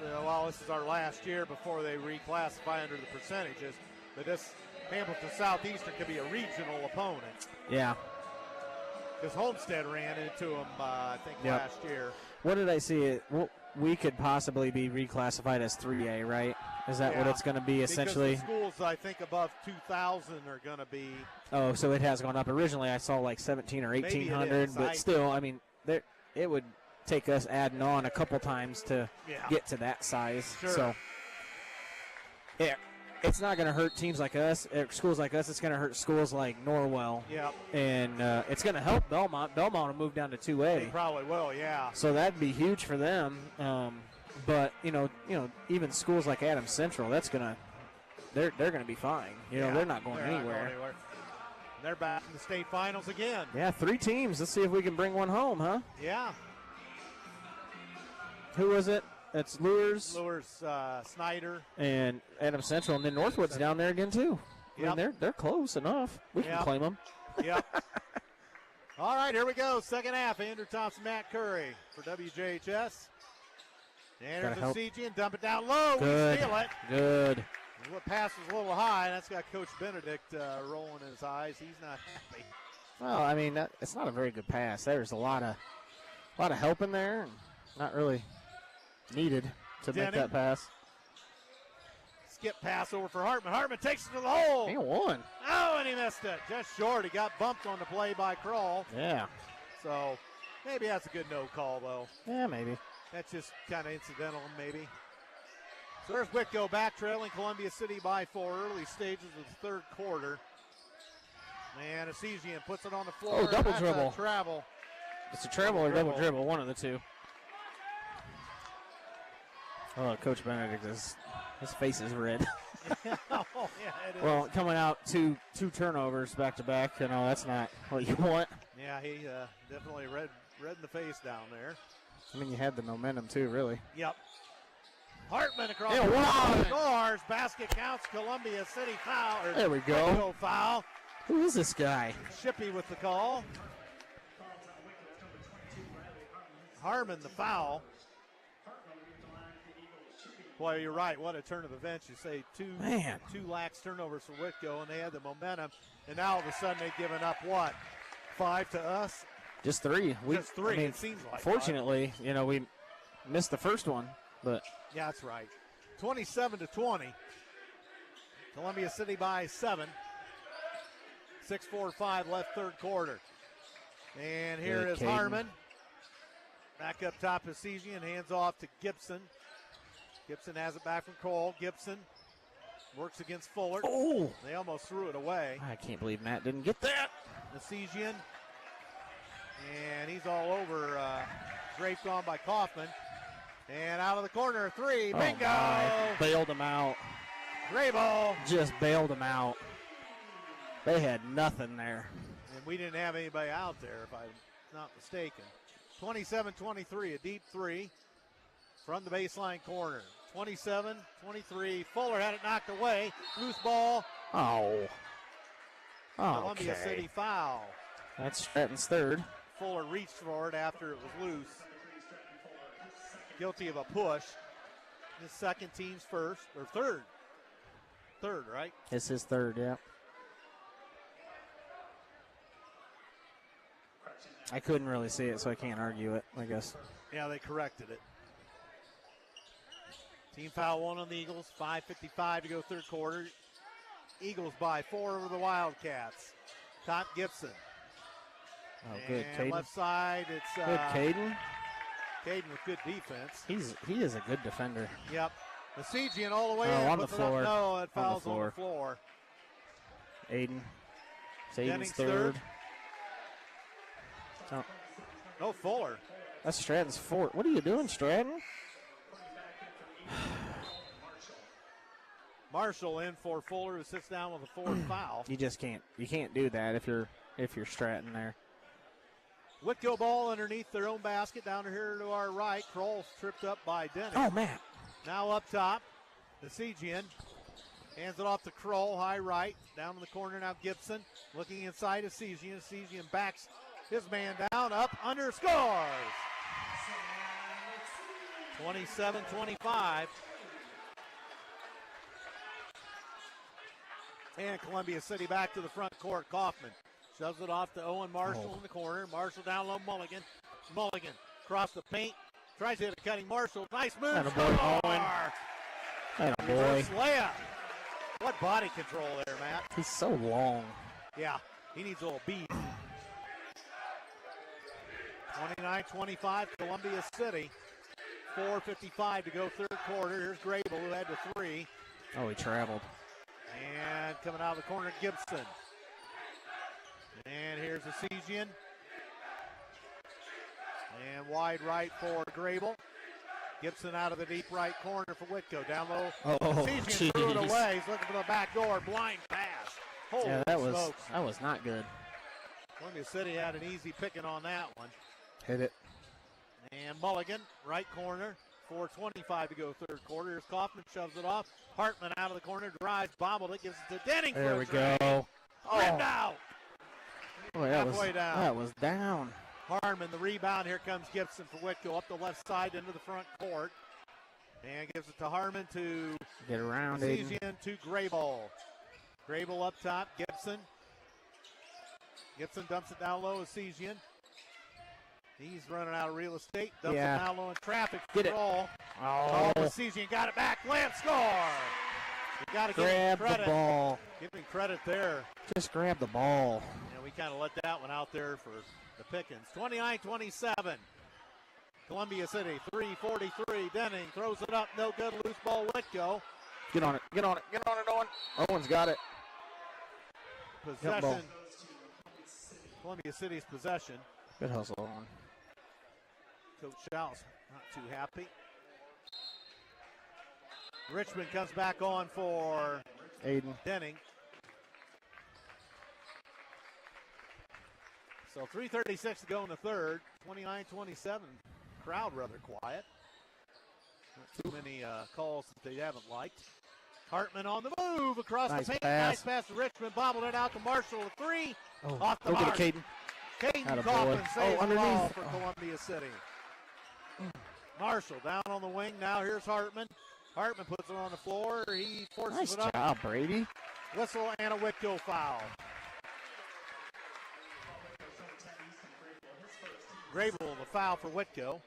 this is our last year before they reclassify under the percentages. But this Hamilton Southeastern could be a regional opponent. Yeah. Because Homestead ran into them, I think, last year. What did I see? We could possibly be reclassified as 3A, right? Is that what it's going to be essentially? Because the schools, I think, above 2,000 are going to be. Oh, so it has gone up. Originally, I saw like 1,700 or 1,800, but still, I mean, it would take us adding on a couple times to get to that size. Sure. So, yeah, it's not going to hurt teams like us, schools like us. It's going to hurt schools like Norwell. Yep. And it's going to help Belmont. Belmont will move down to 2A. They probably will, yeah. So that'd be huge for them. But you know, even schools like Adams Central, they're gonna be fine. They're not going anywhere. They're back in the state finals again. Yeah, 3 teams. Let's see if we can bring one home, huh? Yeah. Who was it? It's Lures, Snyder, and Adams Central, and then Northwood's down there again too. Yep. I mean, they're close enough. We can claim them. Yep. All right, here we go. Second half. Andrew Thompson, Matt Curry for WJHS. Enter the CG and dump it down low. Good. We steal it. Good. What pass was a little high. That's got Coach Benedict rolling his eyes. He's not happy. Well, I mean, it's not a very good pass. There's a lot of help in there, and not really needed to make that pass. Skip pass over for Hartman. Hartman takes it to the hole. He won. Oh, and he missed it. Just short. He got bumped on the play by Kroll. Yeah. So maybe that's a good no call, though. Yeah, maybe. That's just kind of incidental, maybe. So there's Whitko back, trailing Columbia City by 4, early stages of the third quarter. And Asesian puts it on the floor. Oh, double dribble. Travel. It's a travel or double dribble, one of the two. Oh, Coach Benedict, his face is red. Oh, yeah, it is. Well, coming out two turnovers back to back, that's not what you want. Yeah, he definitely red in the face down there. I mean, you had the momentum too, really. Yep. Hartman across the line. Scores. Basket counts. Columbia City foul. There we go. Whitko foul. Who is this guy? Shippey with the call. Harmon the foul. Boy, you're right. What a turn of events. You say two lax turnovers for Whitko, and they had the momentum. And now all of a sudden they've given up what? 5 to us? Just 3. Just 3, it seems like. Fortunately, we missed the first one, but. Yeah, that's right. 27-20. Columbia City by 7. 6:45 left third quarter. And here is Xaiden. Harmon. Back up top is Cesian, hands off to Gibson. Gibson has it back from Cole. Gibson works against Fuller. Oh! They almost threw it away. I can't believe Matt didn't get that. Cesian. And he's all over, draped on by Kaufman. And out of the corner, 3. Bingo! Bailed him out. Grable just bailed him out. They had nothing there. And we didn't have anybody out there, if I'm not mistaken. 27-23, a deep 3 from the baseline corner. 27-23. Fuller had it knocked away. Loose ball. Oh. Columbia City foul. That's Stratton's third. Fuller reached for it after it was loose. Guilty of a push. His second, team's first, or third. Third, right? It's his third, yeah. I couldn't really see it, so I can't argue it, I guess. Yeah, they corrected it. Team foul 1 on the Eagles. 5:55 to go third quarter. Eagles by 4 over the Wildcats. Top Gibson. Oh, good, and Xaiden. left side, it's good, Xaiden. Xaiden with good defense. He is a good defender. Yep. Mckinzie all the way in. On the floor. No, it fouls on the floor. Xaiden's third. Oh. No, Fuller. That's Stratton's fourth. What are you doing, Stratton? Marshall in for Fuller, who sits down with a fourth foul. You just can't. You can't do that if you're Stratton there. Whitko ball underneath their own basket down here to our right. Kroll's tripped up by Dennis. Oh, man. Now up top, the Cesian hands it off to Kroll, high right. Down in the corner now Gibson looking inside of Cesian. Cesian backs his man down, up, under, scores. 27-25. And Columbia City back to the front court. Kaufman shoves it off to Owen Marshall in the corner. Marshall down low, Mulligan. Mulligan across the paint. Tries to hit a cutting Marshall. Nice move. Attaboy, Owen. Attaboy. Layup. What body control there, Matt. He's so long. Yeah, he needs a little beat. 29-25, Columbia City. 4:55 to go third quarter. Here's Grable, who had to three. Oh, he traveled. And coming out of the corner, Gibson. And here's Xaiden. And wide right for Grable. Gibson out of the deep right corner for Whitko. Down low. Oh, Xaiden threw it away. He's looking for the back door. Blind pass. Holy smokes. That was not good. Columbia City had an easy picking on that one. Hit it. And Mulligan, right corner. 4:25 to go third quarter. Here's Kaufman, shoves it off. Hartman out of the corner, drives, bobbled it, gives it to Denning. There we go. Ripped out. Boy, Halfway down. That was down. Harmon, the rebound. Here comes Gibson for Whitko up the left side into the front court. And gives it to Harmon to get around Xaiden to Grable. Grable up top, Gibson. Gibson dumps it down low, Xaiden. He's running out of real estate. Dumps it down low in traffic. Get it. Oh, Xaiden got it back. Lamp score. You got to give him credit. Grab the ball. Give him credit there. Just grab the ball. We kind of let that one out there for the pickings. 29-27. Columbia City, 3:43. Denning throws it up. No good. Loose ball. Whitko. Get on it. Get on it. Get on it, Owen. Owen's got it. Possession. Columbia City's possession. Good hustle, Owen. Coach Schaus not too happy. Richmond comes back on for Aiden. Denning. So 3:36 to go in the third. 29-27. Crowd rather quiet. Not too many calls that they haven't liked. Hartman on the move across the paint. Nice pass to Richmond. Bobbled it out to Marshall. A three. Off the mark. Get it, Xaiden. Xaiden Kaufman saves the ball for Columbia City. Marshall down on the wing. Now here's Hartman. Hartman puts it on the floor. He forces it up. Nice job, Brady. Whistle and a Whitko foul. Grable, the foul for Whitko.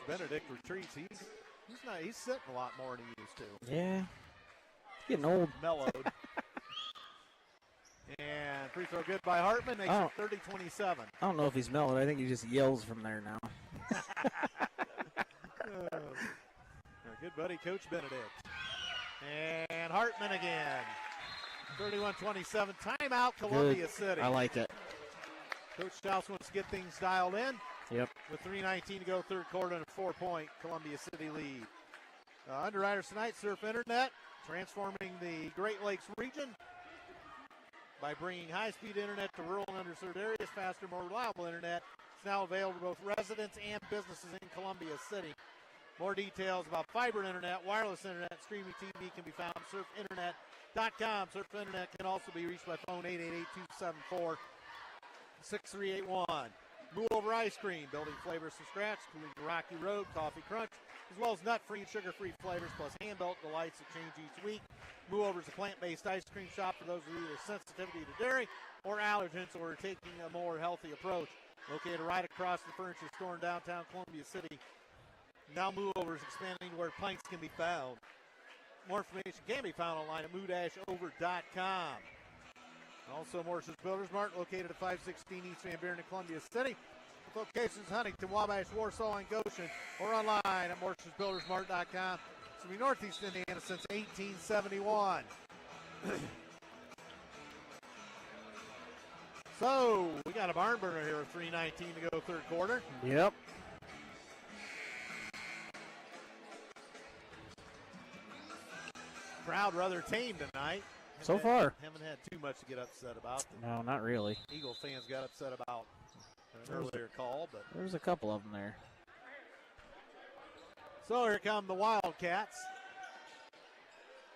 Benedict retreats. He's sitting a lot more than he used to. Yeah. He's getting old. Mellowed. And free throw good by Hartman. Makes it 30-27. I don't know if he's mellowed. I think he just yells from there now. Our good buddy, Coach Benedict. And Hartman again. 31-27. Timeout, Columbia City. I like it. Coach Schaus wants to get things dialed in. Yep. With 3:19 to go third quarter and a 4-point Columbia City lead. Underwriters tonight, Surf Internet, transforming the Great Lakes region by bringing high-speed internet to rural and underserved areas. Faster, more reliable internet. It's now available to both residents and businesses in Columbia City. More details about fiber internet, wireless internet, streaming TV can be found at surfinternet.com. Surf Internet can also be reached by phone 888-274-6381. Move Over Ice Cream, building flavors from scratch, including Rocky Road, Coffee Crunch, as well as nut-free and sugar-free flavors, plus hand-built delights that change each week. Move Over is a plant-based ice cream shop for those with either sensitivity to dairy or allergens or are taking a more healthy approach. Located right across the furniture store in downtown Columbia City. Now Move Over is expanding to where pints can be found. More information can be found online at moo-over.com. Also, Morris's Builders Mart, located at 516 East Van Buren in Columbia City. With locations Huntington, Wabash, Warsaw, and Goshen, or online at morrisbuildersmart.com. So we Northeast Indiana since 1871. So we got a barn burner here with 3:19 to go third quarter. Yep. Crowd rather tame tonight. So far. Haven't had too much to get upset about. No, not really. Eagle fans got upset about an earlier call, but there's a couple of them there. So here come the Wildcats.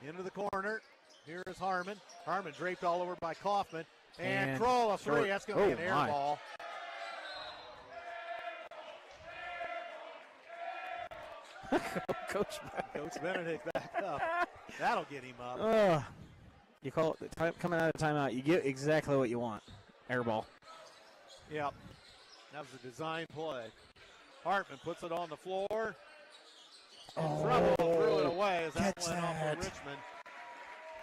Into the corner. Here is Harmon. Harmon draped all over by Kaufman. And Kroll, a three. That's going to be an air ball. Coach Benedict back up. That'll get him up. You call it coming out of timeout. You get exactly what you want. Air ball. Yep. That was a design play. Hartman puts it on the floor. Trouble threw it away as that went off of Richmond.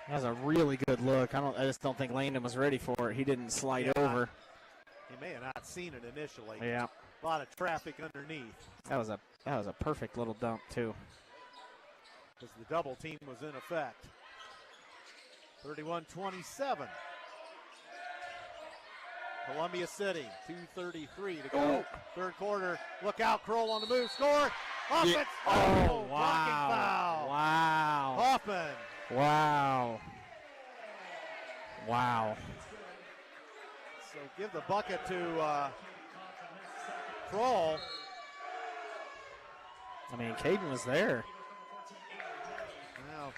That was a really good look. I just don't think Landon was ready for it. He didn't slide over. He may have not seen it initially. Yeah. A lot of traffic underneath. That was a perfect little dump too. Because the double team was in effect. 31-27. Columbia City, 2:33 to go. Third quarter. Look out, Kroll on the move. Score. Offense. Yeah. Oh, wow. blocking foul. Wow. Hoffman. Wow. Wow. So give the bucket to Kroll. I mean, Xaiden was there. Well,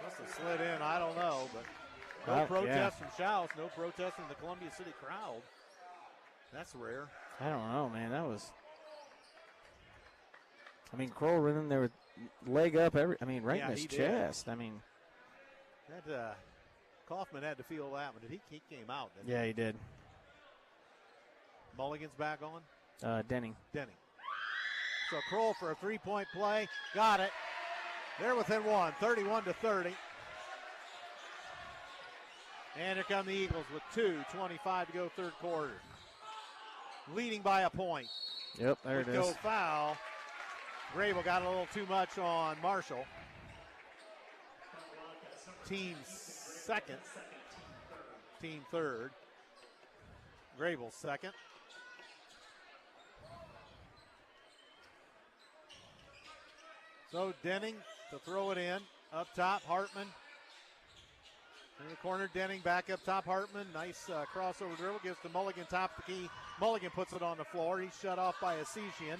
must have slid in. I don't know, but no protest from Shouse. No protest from the Columbia City crowd. That's rare. I don't know, man. That was. I mean, Kroll ran in there with leg up, right in his chest. Did. I mean, that Kaufman had to feel that one. He came out, didn't he? He did. Mulligan's back on? Denning. So Kroll for a three-point play. Got it. They're within one, 31-30. And here come the Eagles with 2:25 to go third quarter. Leading by a point. Yep, there it is. Go foul. Grable got a little too much on Marshall. Team second. Team third. Grable second. So Denning to throw it in. Up top, Hartman. In the corner, Denning back up top, Hartman. Nice crossover dribble. Gives to Mulligan, top the key. Mulligan puts it on the floor. He's shut off by Asesian.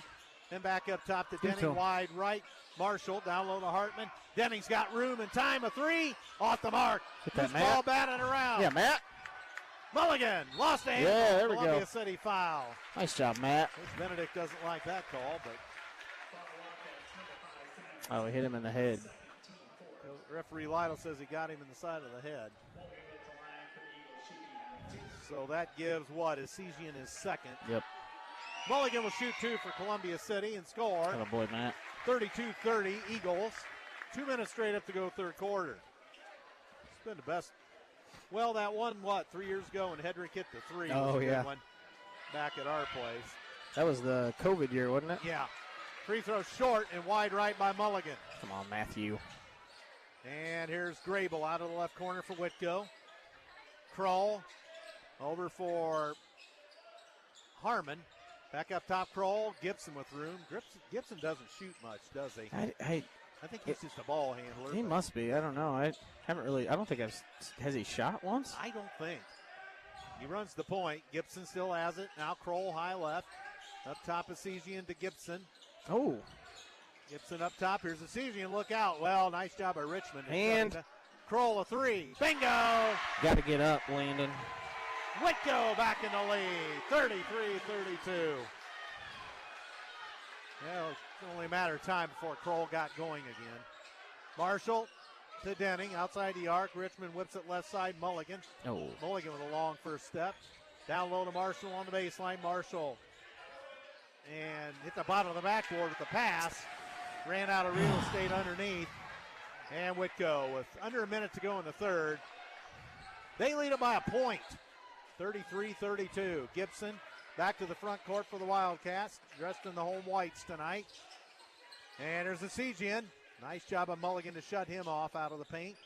Then back up top to Denning, wide right. Marshall down low to Hartman. Denning's got room and time. A three. Off the mark. Loose ball batted around. Yeah, Matt. Mulligan lost a hand. Yeah, there we go. Columbia City foul. Nice job, Matt. Benedict doesn't like that call, but. Oh, he hit him in the head. Referee Lytle says he got him in the side of the head. So that gives Asesian his second. Yep. Mulligan will shoot two for Columbia City and score. Oh boy, Matt. 32-30 Eagles. 2 minutes straight up to go third quarter. It's been the best. Well, that one, 3 years ago when Hedrick hit the three. Oh, yeah. One back at our place. That was the COVID year, wasn't it? Yeah. Free throw short and wide right by Mulligan. Come on, Matthew. And here's Grable out of the left corner for Whitko. Kroll over for Harmon. Back up top, Kroll. Gibson with room. Gibson doesn't shoot much, does he? I think he's just a ball handler. He must be. I don't know. I don't think has he shot once? I don't think. He runs the point. Gibson still has it. Now Kroll high left. Up top, Asesian to Gibson. Oh. Gibson up top. Here's Asesian. Look out. Well, nice job by Richmond. And Kroll a three. Bingo! Got to get up, Landon. Whitko back in the lead. 33-32. Well, it's only a matter of time before Kroll got going again. Marshall to Denning. Outside the arc. Richmond whips it left side. Mulligan. Oh. Mulligan with a long first step. Down low to Marshall on the baseline. Marshall. And hit the bottom of the backboard with the pass. Ran out of real estate underneath. And Whitko with under a minute to go in the third. They lead it by a point. 33-32. Gibson back to the front court for the Wildcats. Dressed in the home whites tonight. And there's Asesian. Nice job of Mulligan to shut him off out of the paint.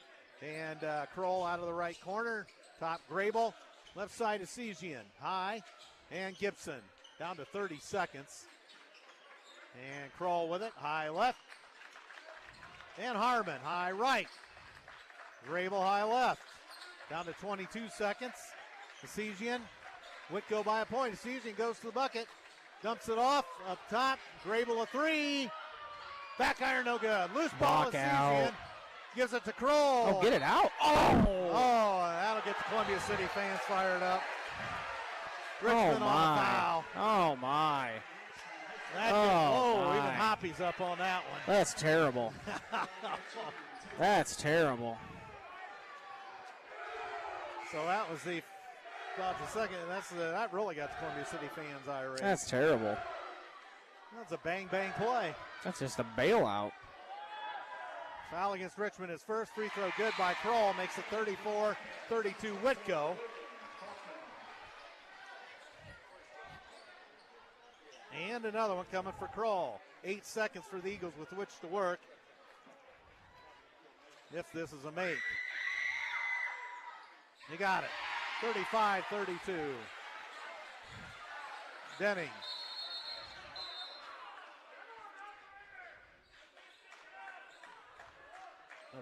And Kroll out of the right corner. Top Grable. Left side Asesian. High. And Gibson. Down to 30 seconds. And Kroll with it. High left. And Harmon. High right. Grable high left. Down to 22 seconds. Asesian. Whitko by a point. Asesian goes to the bucket. Dumps it off. Up top. Grable a three. Back iron no good. Loose ball. Asesian. Gives it to Kroll. Oh, get it out. Oh, that'll get the Columbia City fans fired up. Richmond on the foul. Oh, my. Even Hoppy's up on that one. That's terrible. That's terrible. So that was about the second. That really got the Columbia City fans irate. That's terrible. That's a bang play. That's just a bailout. Foul against Richmond. His first free throw good by Kroll. Makes it 34-32 Whitko. And another one coming for Kroll. 8 seconds for the Eagles with which to work. If this is a make. You got it. 35-32. Denning.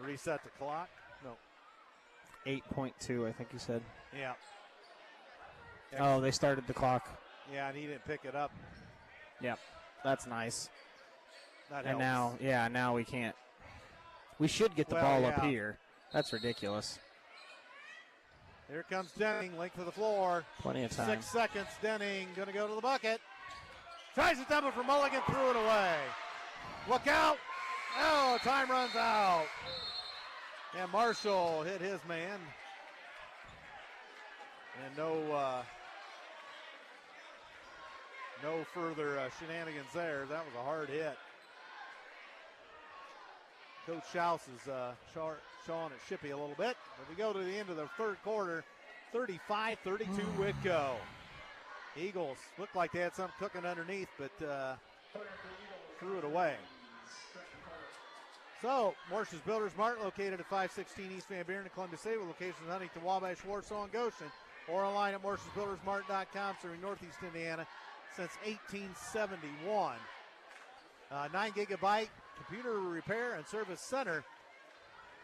Reset the clock. No. 8.2, I think you said. Yeah. Oh, they started the clock. Yeah, and he didn't pick it up. Yep. That's nice. That and helps. now we can't. We should get the ball up here. That's ridiculous. Here comes Denning, length of the floor. Plenty of time. 6 seconds. Denning going to go to the bucket. Tries to double for Mulligan, threw it away. Look out. Oh, time runs out. And Marshall hit his man. And no further shenanigans there. That was a hard hit. Coach Schaus is showing at Shippey a little bit. But we go to the end of the third quarter, 35-32 Whitko. Eagles looked like they had something cooking underneath, but threw it away. So, Morse's Builders Mart, located at 516 East Van Buren in Columbia City, with locations in Huntington, Wabash, Warsaw, and Goshen, or online at morsesbuildersmart.com, serving Northeast Indiana since 1871. 9 gigabyte computer repair and service center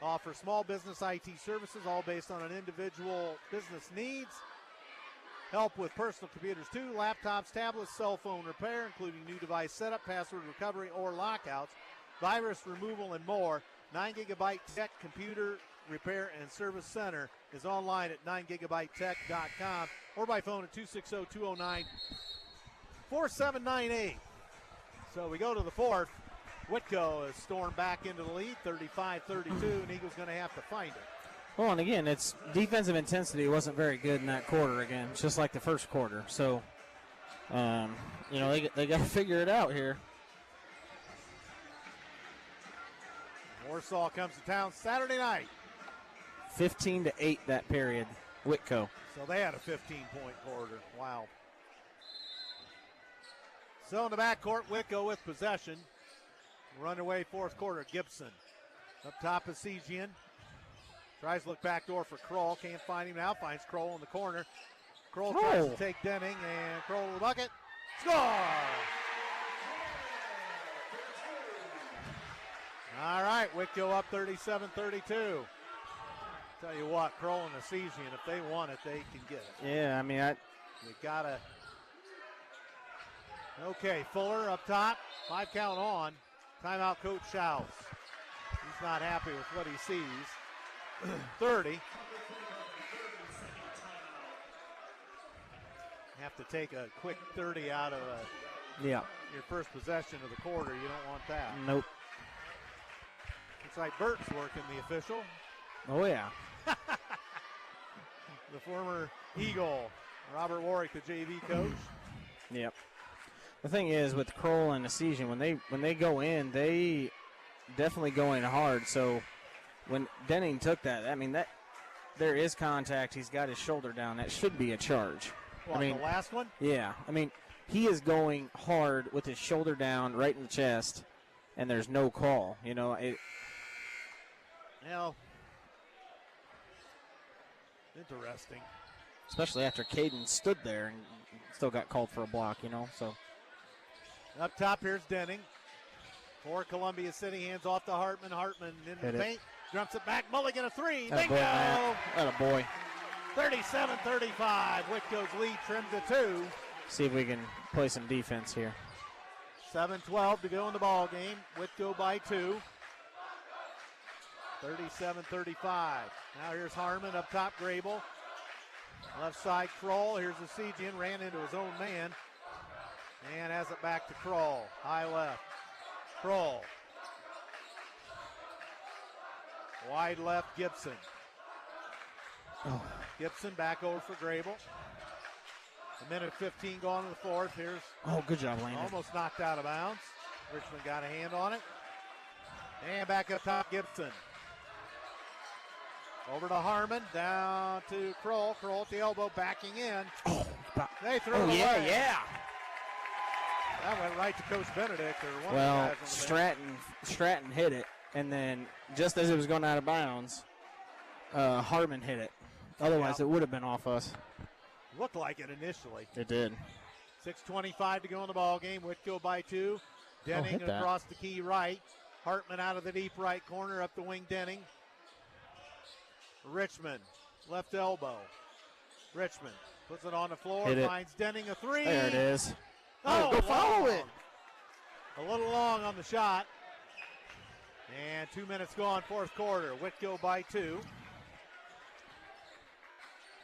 offers small business IT services, all based on an individual business needs. Help with personal computers too, laptops, tablets, cell phone repair, including new device setup, password recovery, or lockouts, virus removal, and more. 9 gigabyte tech computer repair and service center is online at 9gigabytetech.com or by phone at 260-209-4798. So we go to the fourth. Whitko has stormed back into the lead, 35-32, and Eagles going to have to find it. Well, and again, its defensive intensity wasn't very good in that quarter again, just like the first quarter. So, they got to figure it out here. Warsaw comes to town Saturday night. 15-8 that period, Whitko. So they had a 15-point quarter. Wow. So in the backcourt, Whitko with possession. Run away fourth quarter, Gibson. Up top is Sejian. Tries to look backdoor for Kroll. Can't find him now. Finds Kroll in the corner. Kroll tries to take Denning, and Kroll to the bucket. Score! All right, Whitko up 37-32. Tell you what, Kroll and Sejian, if they want it, they can get it. Yeah, I mean, You gotta. Okay, Fuller up top. 5 count on. Timeout, Coach Schaus. He's not happy with what he sees. 30. Have to take a quick 30 out of your first possession of the quarter. You don't want that. Nope. Looks like Burt's working the official. Oh, yeah. The former Eagle, Robert Warwick, the JV coach. Yep. The thing is, with Kroll and Sejian, when they go in, they definitely go in hard. So when Denning took that, I mean, that there is contact. He's got his shoulder down. That should be a charge. What, the last one? Yeah. I mean, he is going hard with his shoulder down right in the chest, and there's no call. Interesting. Especially after Xaiden stood there and still got called for a block, so. Up top, here's Denning. For Columbia City, hands off to Hartman. Hartman into the paint. Jumps it back. Mulligan a three. Bingo! That a boy. 37-35. Whitko's lead trimmed to 2. See if we can play some defense here. 7-12 to go in the ball game. Whitko by 2. 37-35. Now here's Harmon up top, Grable. Left side, Kroll. Here's the Sejian. Ran into his own man. And has it back to Kroll. High left. Kroll. Wide left, Gibson. Oh. Gibson back over for Grable. A minute 15 gone in the fourth. Here's good job, Landon. almost knocked out of bounds. Richmond got a hand on it. And back up top, Gibson. Over to Harmon, down to Kroll. Kroll at the elbow, backing in. They threw it away. Yeah. That went right to Coach Benedict. Or one of the guys on the Stratton hit it, and then just as it was going out of bounds, Harmon hit it. Otherwise, it would have been off us. Looked like it initially. It did. 6:25 to go in the ball game. Whitko by 2. Denning across the key right. Hartman out of the deep right corner, up the wing Denning. Richmond, left elbow. Richmond puts it on the floor, finds Denning a 3. There it is. Oh, go follow it. A little long on the shot. And 2 minutes gone, fourth quarter. Whitko by 2.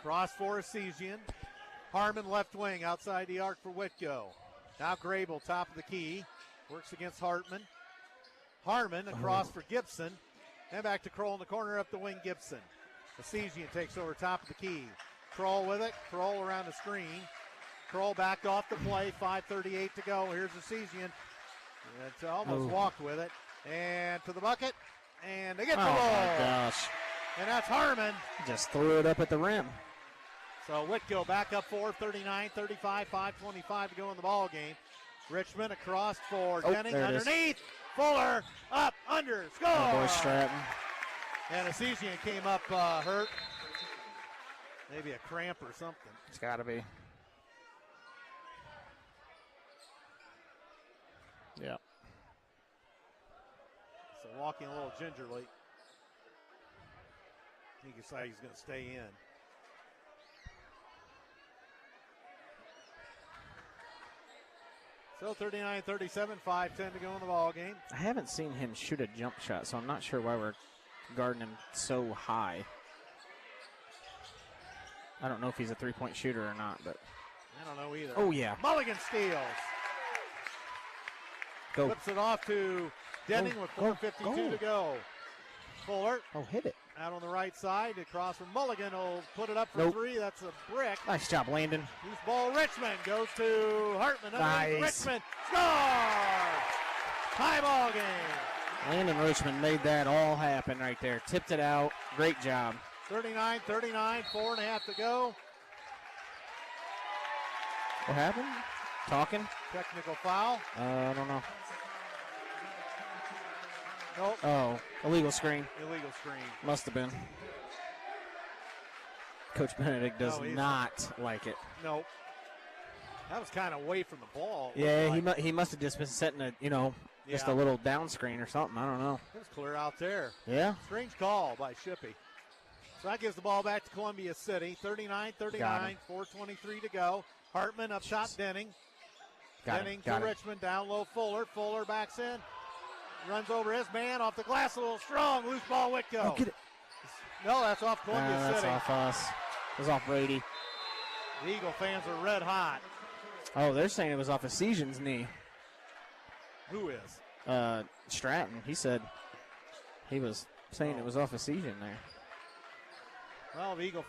Cross for Asizian. Harmon left wing outside the arc for Whitko. Now Grable, top of the key. Works against Hartman. Harmon across for Gibson. And back to Kroll in the corner, up the wing Gibson. Asizian takes over top of the key. Kroll with it. Kroll around the screen. Kroll backed off the play. 5:38 to go. Here's Asizian. It's almost walked with it. And to the bucket. And they get the ball. Oh, my gosh. And that's Harmon. Just threw it up at the rim. So Whitko back up 4, 39-35, 5:25 to go in the ball game. Richmond across for Denning underneath. Fuller up, under, score. Oh, boy, Stratton. And Asizian came up hurt. Maybe a cramp or something. It's got to be. Yeah. So walking a little gingerly. He decided he's going to stay in. So 39-37, 5:10 to go in the ball game. I haven't seen him shoot a jump shot, so I'm not sure why we're guarding him so high. I don't know if he's a three-point shooter or not, but. I don't know either. Oh, yeah. Mulligan steals. Go. Flips it off to Denning with 4:52 to go. Fuller. Oh, hit it. Out on the right side, across from Mulligan. Will put it up for 3. That's a brick. Nice job, Landon. Loose ball, Richmond goes to Hartman. Nice. Richmond score! Tie ball game. Landon Richmond made that all happen right there. Tipped it out. Great job. 39-39, 4.5 to go. What happened? Talking? Technical foul. I don't know. Nope. Oh, illegal screen. Illegal screen. Must have been. Coach Benedict does not like it. Nope. That was kind of away from the ball. Yeah, he must have just been setting a, just a little down screen or something. I don't know. It was clear out there. Yeah. Strange call by Shippey. So that gives the ball back to Columbia City. 39-39, 4:23 to go. Hartman up top, Denning. Denning to Richmond, down low, Fuller. Fuller backs in. Runs over his man, off the glass, a little strong. Loose ball, Whitko. Oh, get it. No, that's off Columbia City. That's off us. It was off Brady. The Eagle fans are red hot. Oh, they're saying it was off Asizian's knee. Who is? Stratton. He said he was saying it was off Asizian there. Well, the Eagle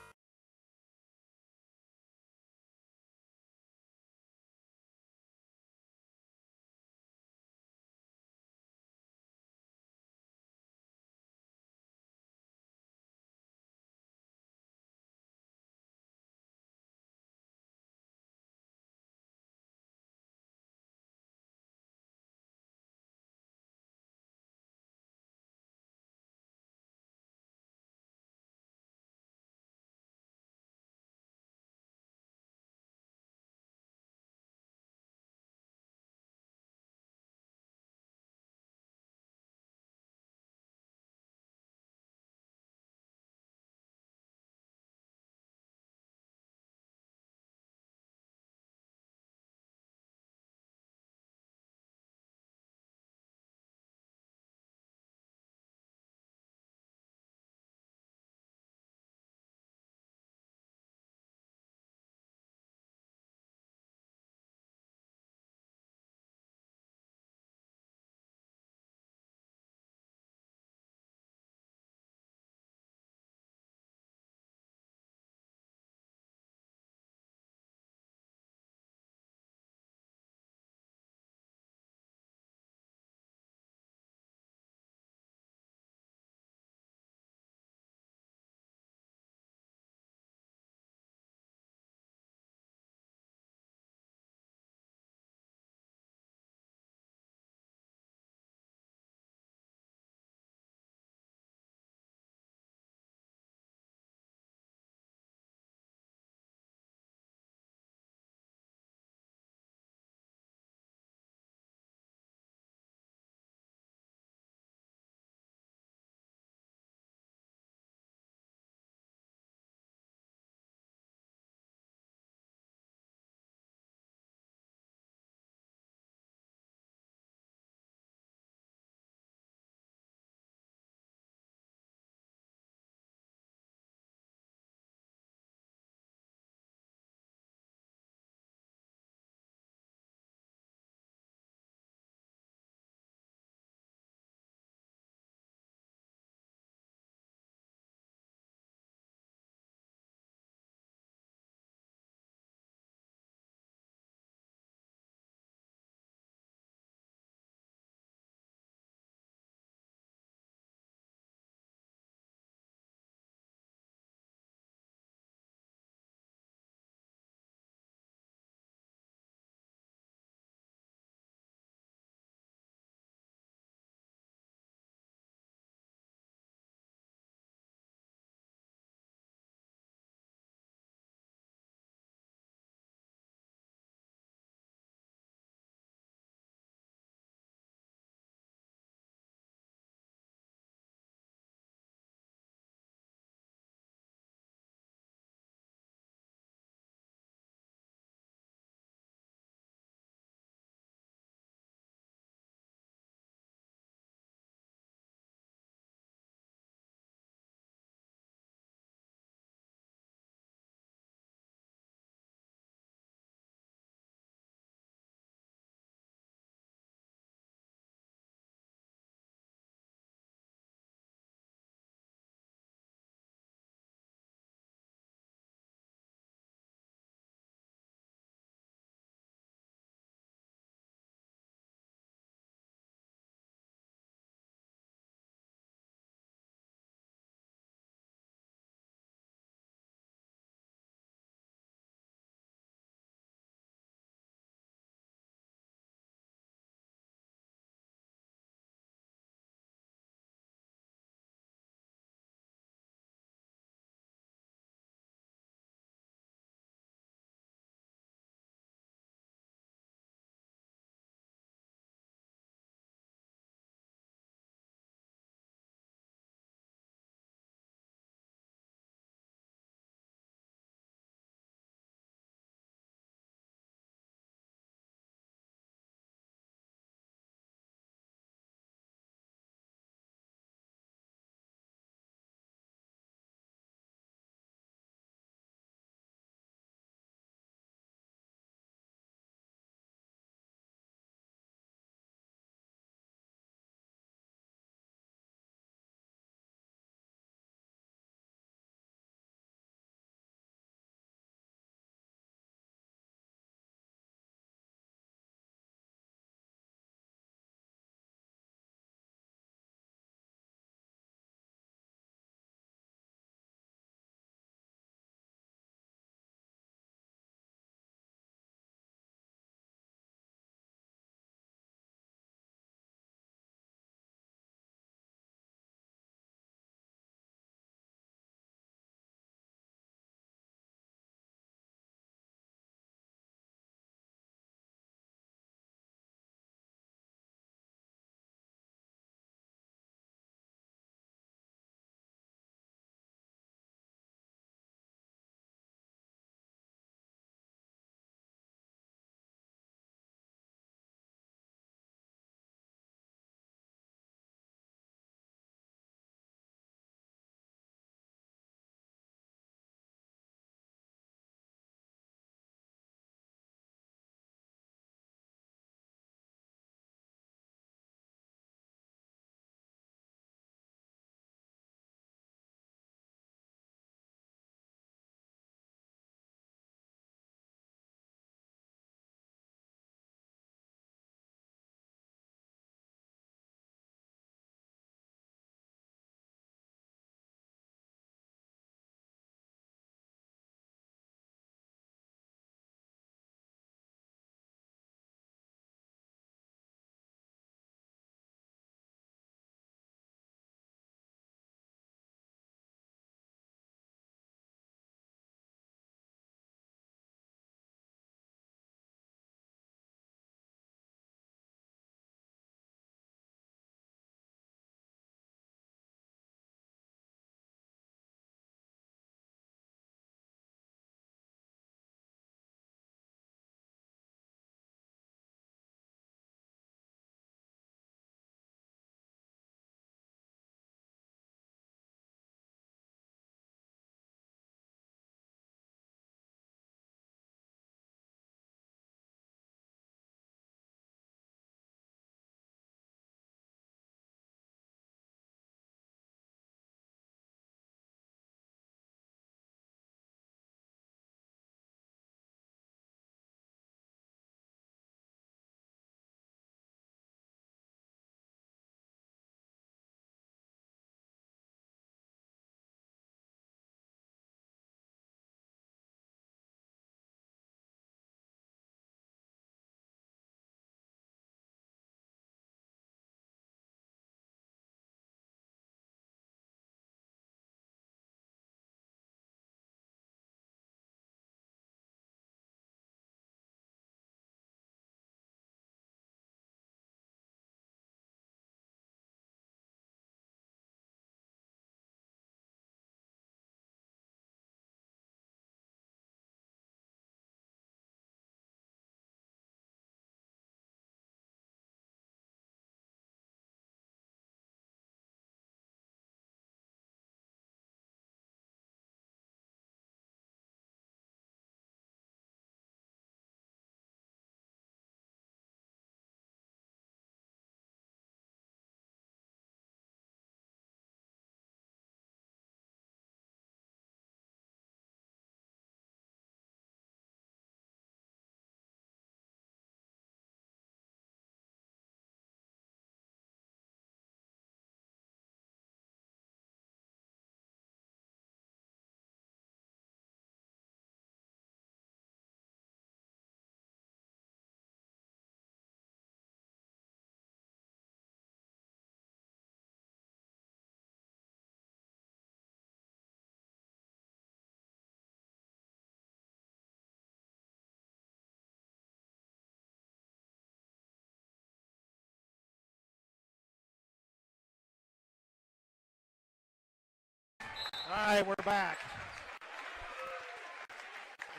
All right, we're back.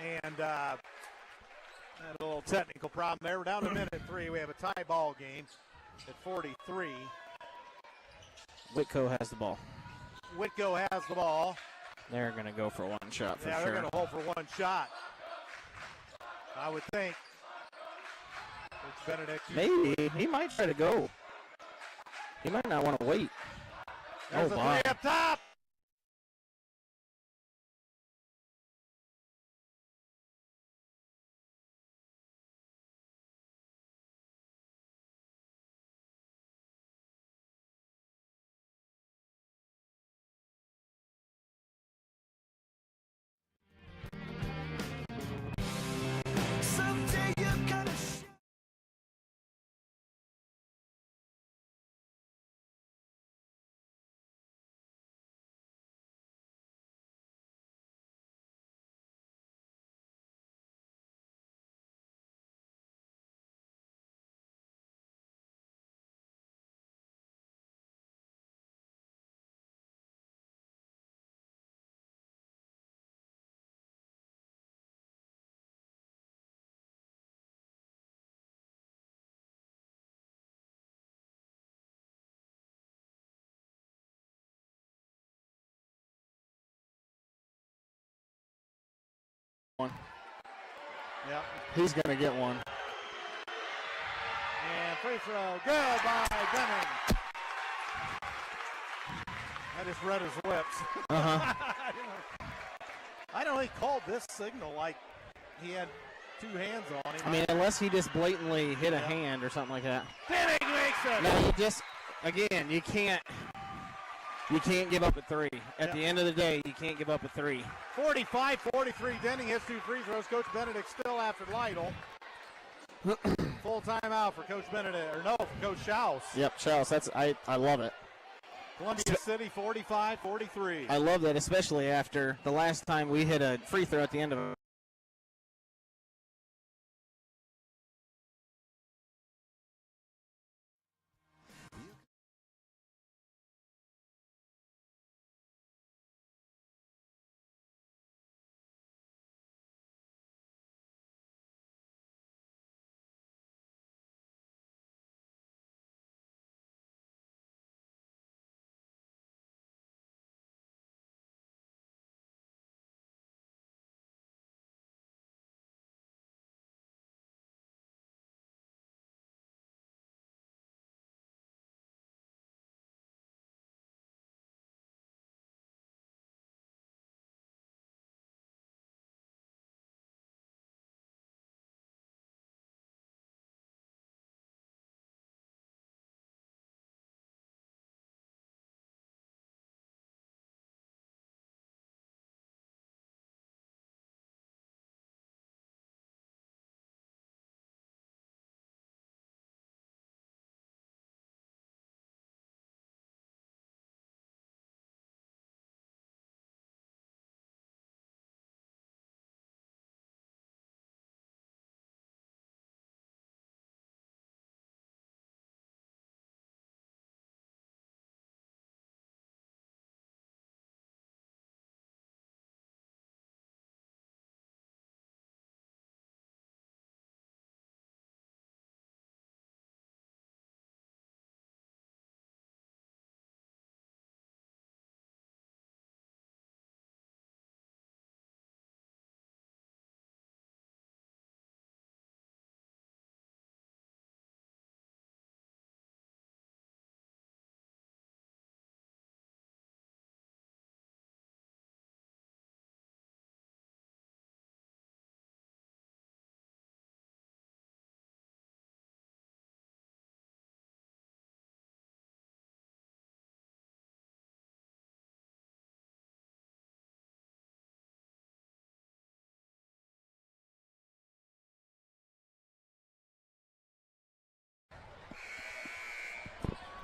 And had a little technical problem there. We're down to minute 3. We have a tie ball game at 43. Whitko has the ball. Whitko has the ball. They're going to go for one shot for yeah, sure. They're going to hold for one shot. I would think. It's Benedict. Maybe. He might try to go. He might not want to wait. There's a my. three up top. Yep. He's going to get one. And free throw, good by Denning. I just read his lips. Uh-huh. I don't know, he called this signal like he had two hands on him. I mean, unless he just blatantly hit a hand or something like that. Denning makes it. No, you just, again, you can't give up at 3. At the end of the day, you can't give up at 3. 45-43, Denning hits 2 free throws. Coach Benedict still after Lytle. Full timeout for Coach Benedict, or no, for Coach Schaus. Yep, Schaus, I love it. Columbia City 45-43. I love that, especially after the last time we hit a free throw at the end of it.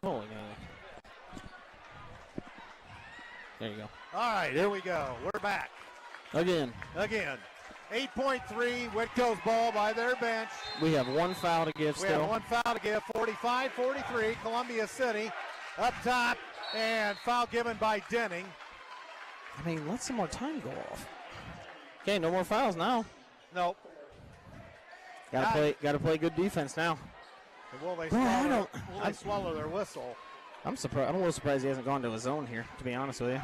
Holy moly. There you go. All right, here we go. We're back. Again. 8.3, Whitko's ball by their bench. We have one foul to give still. We have one foul to give, 45-43, Columbia City up top, and foul given by Denning. I mean, let some more time go off. Okay, no more fouls now. Nope. Gotta play good defense now. And will they Bro, swallow their whistle? I'm surprised. I'm a little surprised he hasn't gone to his zone here, to be honest with you.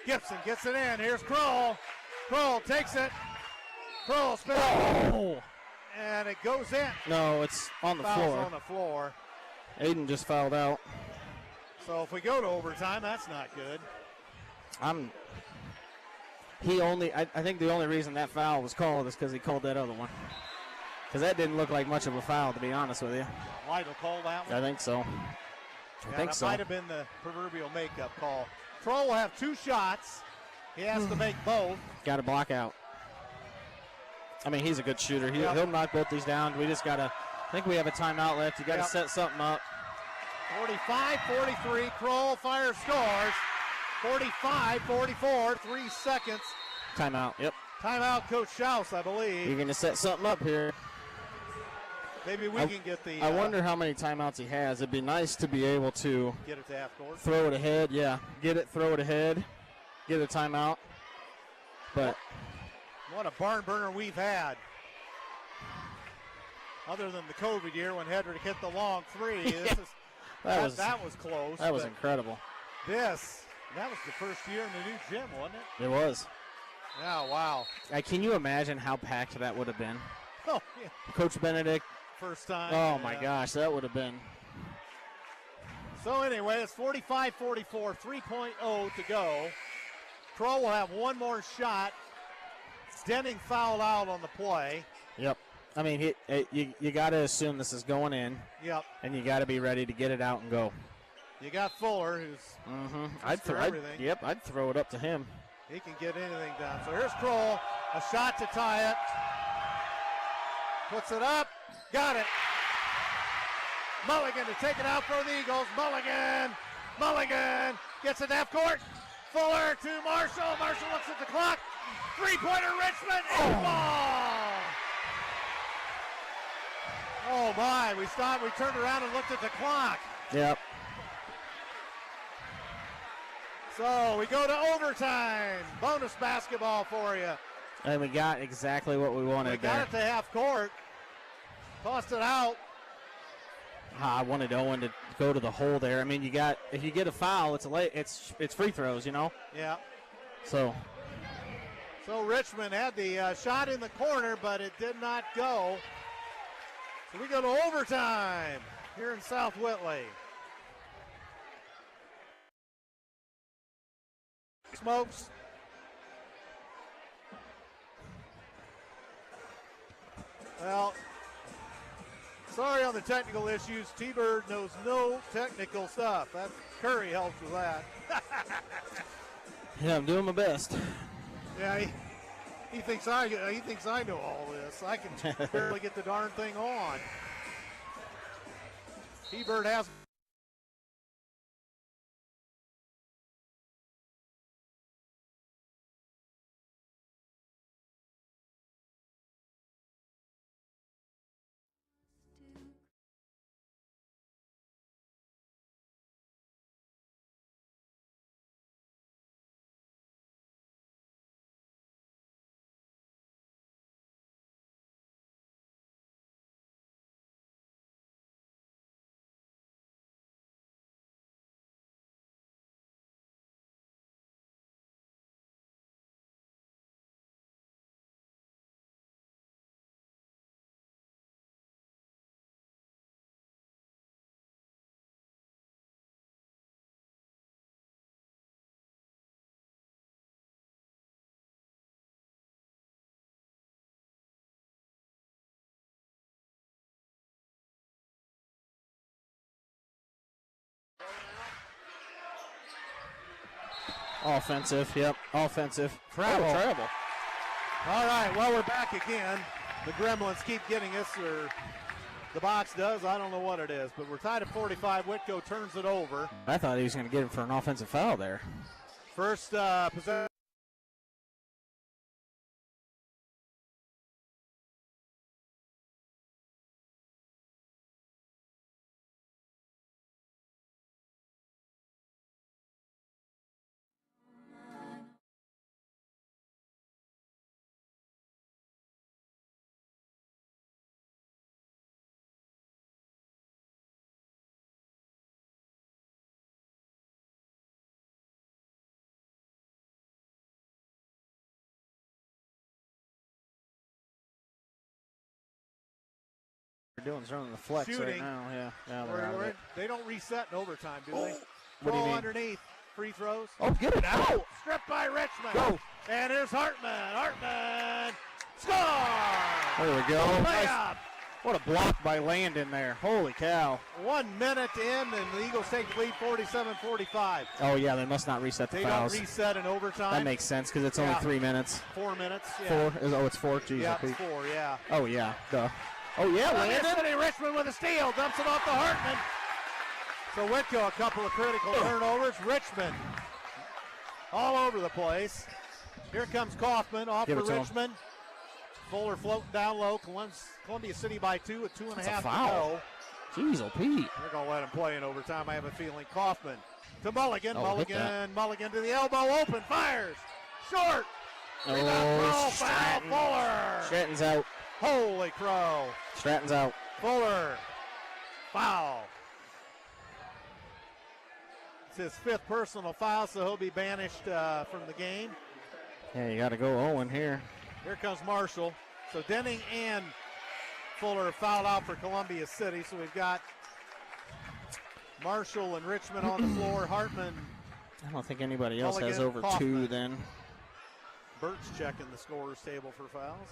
Gibson gets it in. Here's Kroll. Kroll takes it. Kroll spins. Oh! And it goes in. No, it's on the floor. On the floor. Aiden just fouled out. So if we go to overtime, that's not good. I think the only reason that foul was called is because he called that other one. Because that didn't look like much of a foul, to be honest with you. White will call that one? I think so. That might have been the proverbial makeup call. Kroll will have 2 shots. He has to make both. Got to block out. I mean, he's a good shooter. He'll knock both these down. We just got to, I think we have a timeout left. You got to set something up. 45-43, Kroll fires, scores. 45-44, 3 seconds. Timeout, yep. Timeout, Coach Schaus, I believe. You're going to set something up here. Maybe we can get the... I wonder how many timeouts he has. It'd be nice to be able to... Get it to half court. Throw it ahead, yeah. Get it, throw it ahead. Get a timeout. But... What a barn burner we've had. Other than the COVID year when Hedrick hit the long 3. That was close. That was incredible. That was the first year in the new gym, wasn't it? It was. Oh, wow. Can you imagine how packed that would have been? Oh, yeah. Coach Benedict. First time. Oh, my gosh, that would have been. So, anyway, it's 45-44, 3.0 to go. Kroll will have one more shot. Denning fouled out on the play. Yep. I mean, you got to assume this is going in. Yep. And you got to be ready to get it out and go. You got Fuller, who's I'd throw it up to him. He can get anything done. So here's Kroll, a shot to tie it. Puts it up, got it. Mulligan to take it out for the Eagles. Mulligan gets it to half court. Fuller to Marshall. Marshall looks at the clock. Three-pointer Richmond. Ball. Oh my, we turned around and looked at the clock. Yep. So we go to overtime. Bonus basketball for you. And we got exactly what we wanted. We got it to half court. Tossed it out. I wanted Owen to go to the hole there. I mean, if you get a foul, it's free throws, you know. Yeah. So Richmond had the shot in the corner, but it did not go. So we go to overtime here in South Whitley. Smokes. Well, sorry on the technical issues. T-Bird knows no technical stuff. Curry helps with that. Yeah, I'm doing my best. Yeah, he thinks I know all this. I can barely get the darn thing on. T-Bird has. Offensive, yep, offensive. Travel. Travel. All right, well, we're back again. The Gremlins keep getting us, or the box does. I don't know what it is, but we're tied at 45. Whitko turns it over. I thought he was going to get him for an offensive foul there. First possession. doing is running the flex Shooting. right now. Yeah, they're out of it. They don't reset in overtime, do they? What do you mean? Underneath. Free throws. Oh, get it out! Stripped by Richmond. Go. And here's Hartman. Hartman. Score! There we go. Nice. Layup. What a block by Landon there. Holy cow. 1 minute in, and the Eagles take the lead 47-45. Oh, yeah, they must not reset the fouls. They don't reset in overtime. That makes sense because it's only 3 minutes. 4 minutes. Yeah. 4? Oh, it's 4? Jeez, Yeah, it's 4, yeah. Oh, yeah. Duh. Oh, yeah, Landon. City, Richmond with a steal. Dumps it off to Hartman. So Whitko, a couple of critical turnovers. Richmond all over the place. Here comes Kaufman off for Richmond. Fuller floating down low. Columbia City by 2 with 2.5 to go. Jeez, oh, Pete. They're going to let him play in overtime, I have a feeling. Kaufman to Mulligan. Mulligan to the elbow. Open. Fires. Short. Oh, foul. Fuller. Stratton's out. Holy crow. Stratton's out. Fuller. Foul. It's his 5th personal foul, so he'll be banished from the game. Yeah, you got to go Owen here. Here comes Marshall. So Denning and Fuller fouled out for Columbia City. So we've got Marshall and Richmond on the floor. Hartman. I don't think anybody else Mulligan, has over Kaufman. 2 then. Burt's checking the scorer's table for fouls.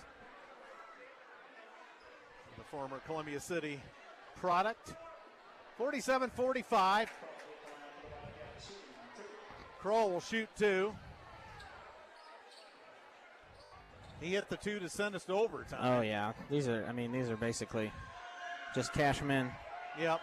The former Columbia City product. 47-45. Kroll will shoot 2. He hit the 2 to send us to overtime. Oh, yeah. These are basically just cash them in. Yep.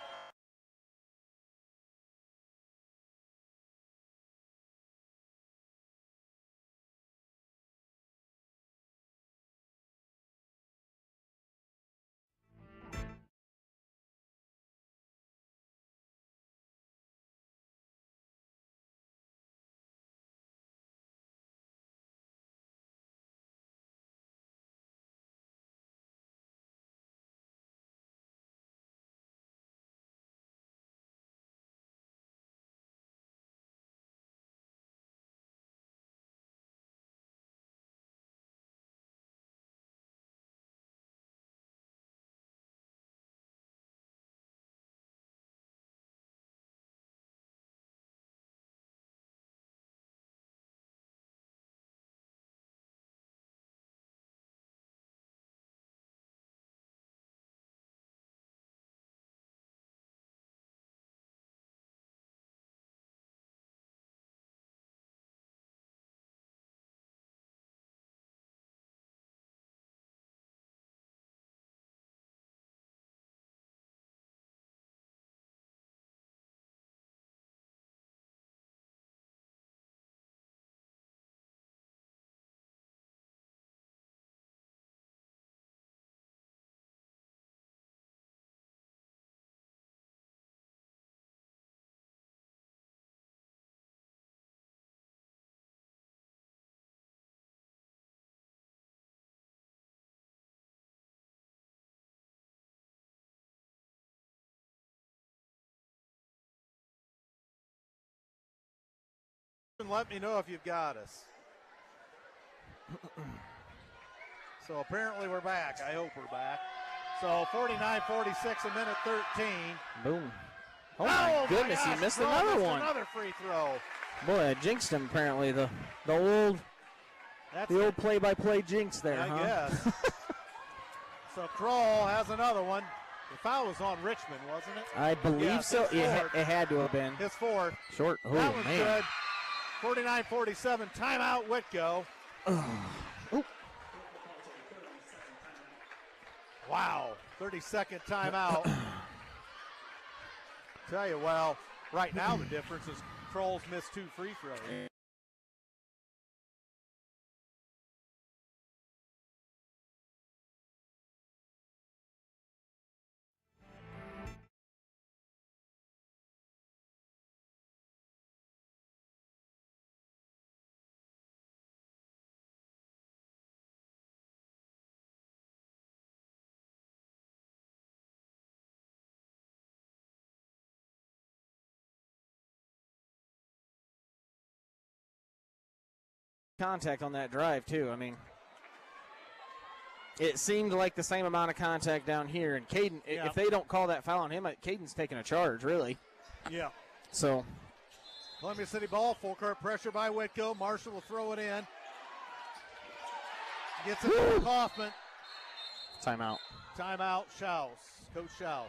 Let me know if you've got us. So apparently we're back. I hope we're back. So 49-46, a minute 13. Boom. Oh my goodness, he missed another one. Another free throw. Boy, I jinxed him apparently. The old play-by-play jinx there, I huh? guess. So Kroll has another one. The foul was on Richmond, wasn't it? I believe so. It had to have been. His 4th. Short. Oh, that was man. good. 49-47, timeout Whitko. Wow, 30-second timeout. Tell you, well, right now the difference is Kroll's missed 2 free throws. Contact on that drive too. I mean, it seemed like the same amount of contact down here. And Xaiden, if they don't call that foul on him, Xaiden's taking a charge, really. Yeah. So. Columbia City ball, full court pressure by Whitko. Marshall will throw it in. Gets it to Kaufman. Timeout. Timeout, Schaus. Coach Schaus.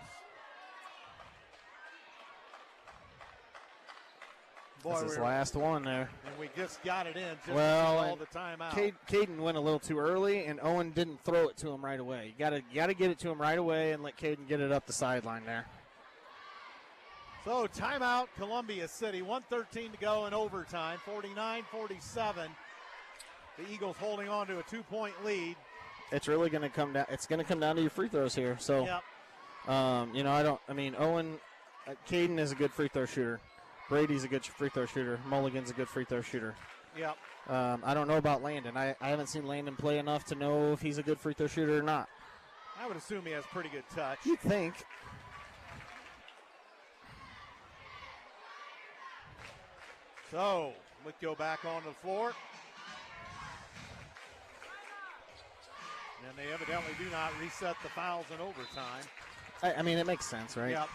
Boy, that's his last one there. And we just got it in. Just all the timeout. Xaiden went a little too early, and Owen didn't throw it to him right away. You got to get it to him right away and let Xaiden get it up the sideline there. So timeout, Columbia City. 1:13 to go in overtime. 49-47. The Eagles holding on to a 2-point lead. It's really going to come down. It's going to come down to your free throws here. So, Owen, Xaiden is a good free throw shooter. Brady's a good free throw shooter. Mulligan's a good free throw shooter. Yep. I don't know about Landon. I haven't seen Landon play enough to know if he's a good free throw shooter or not. I would assume he has pretty good touch. You'd think. So, Whitko back onto the floor. And they evidently do not reset the fouls in overtime. I mean, it makes sense, right? Yep.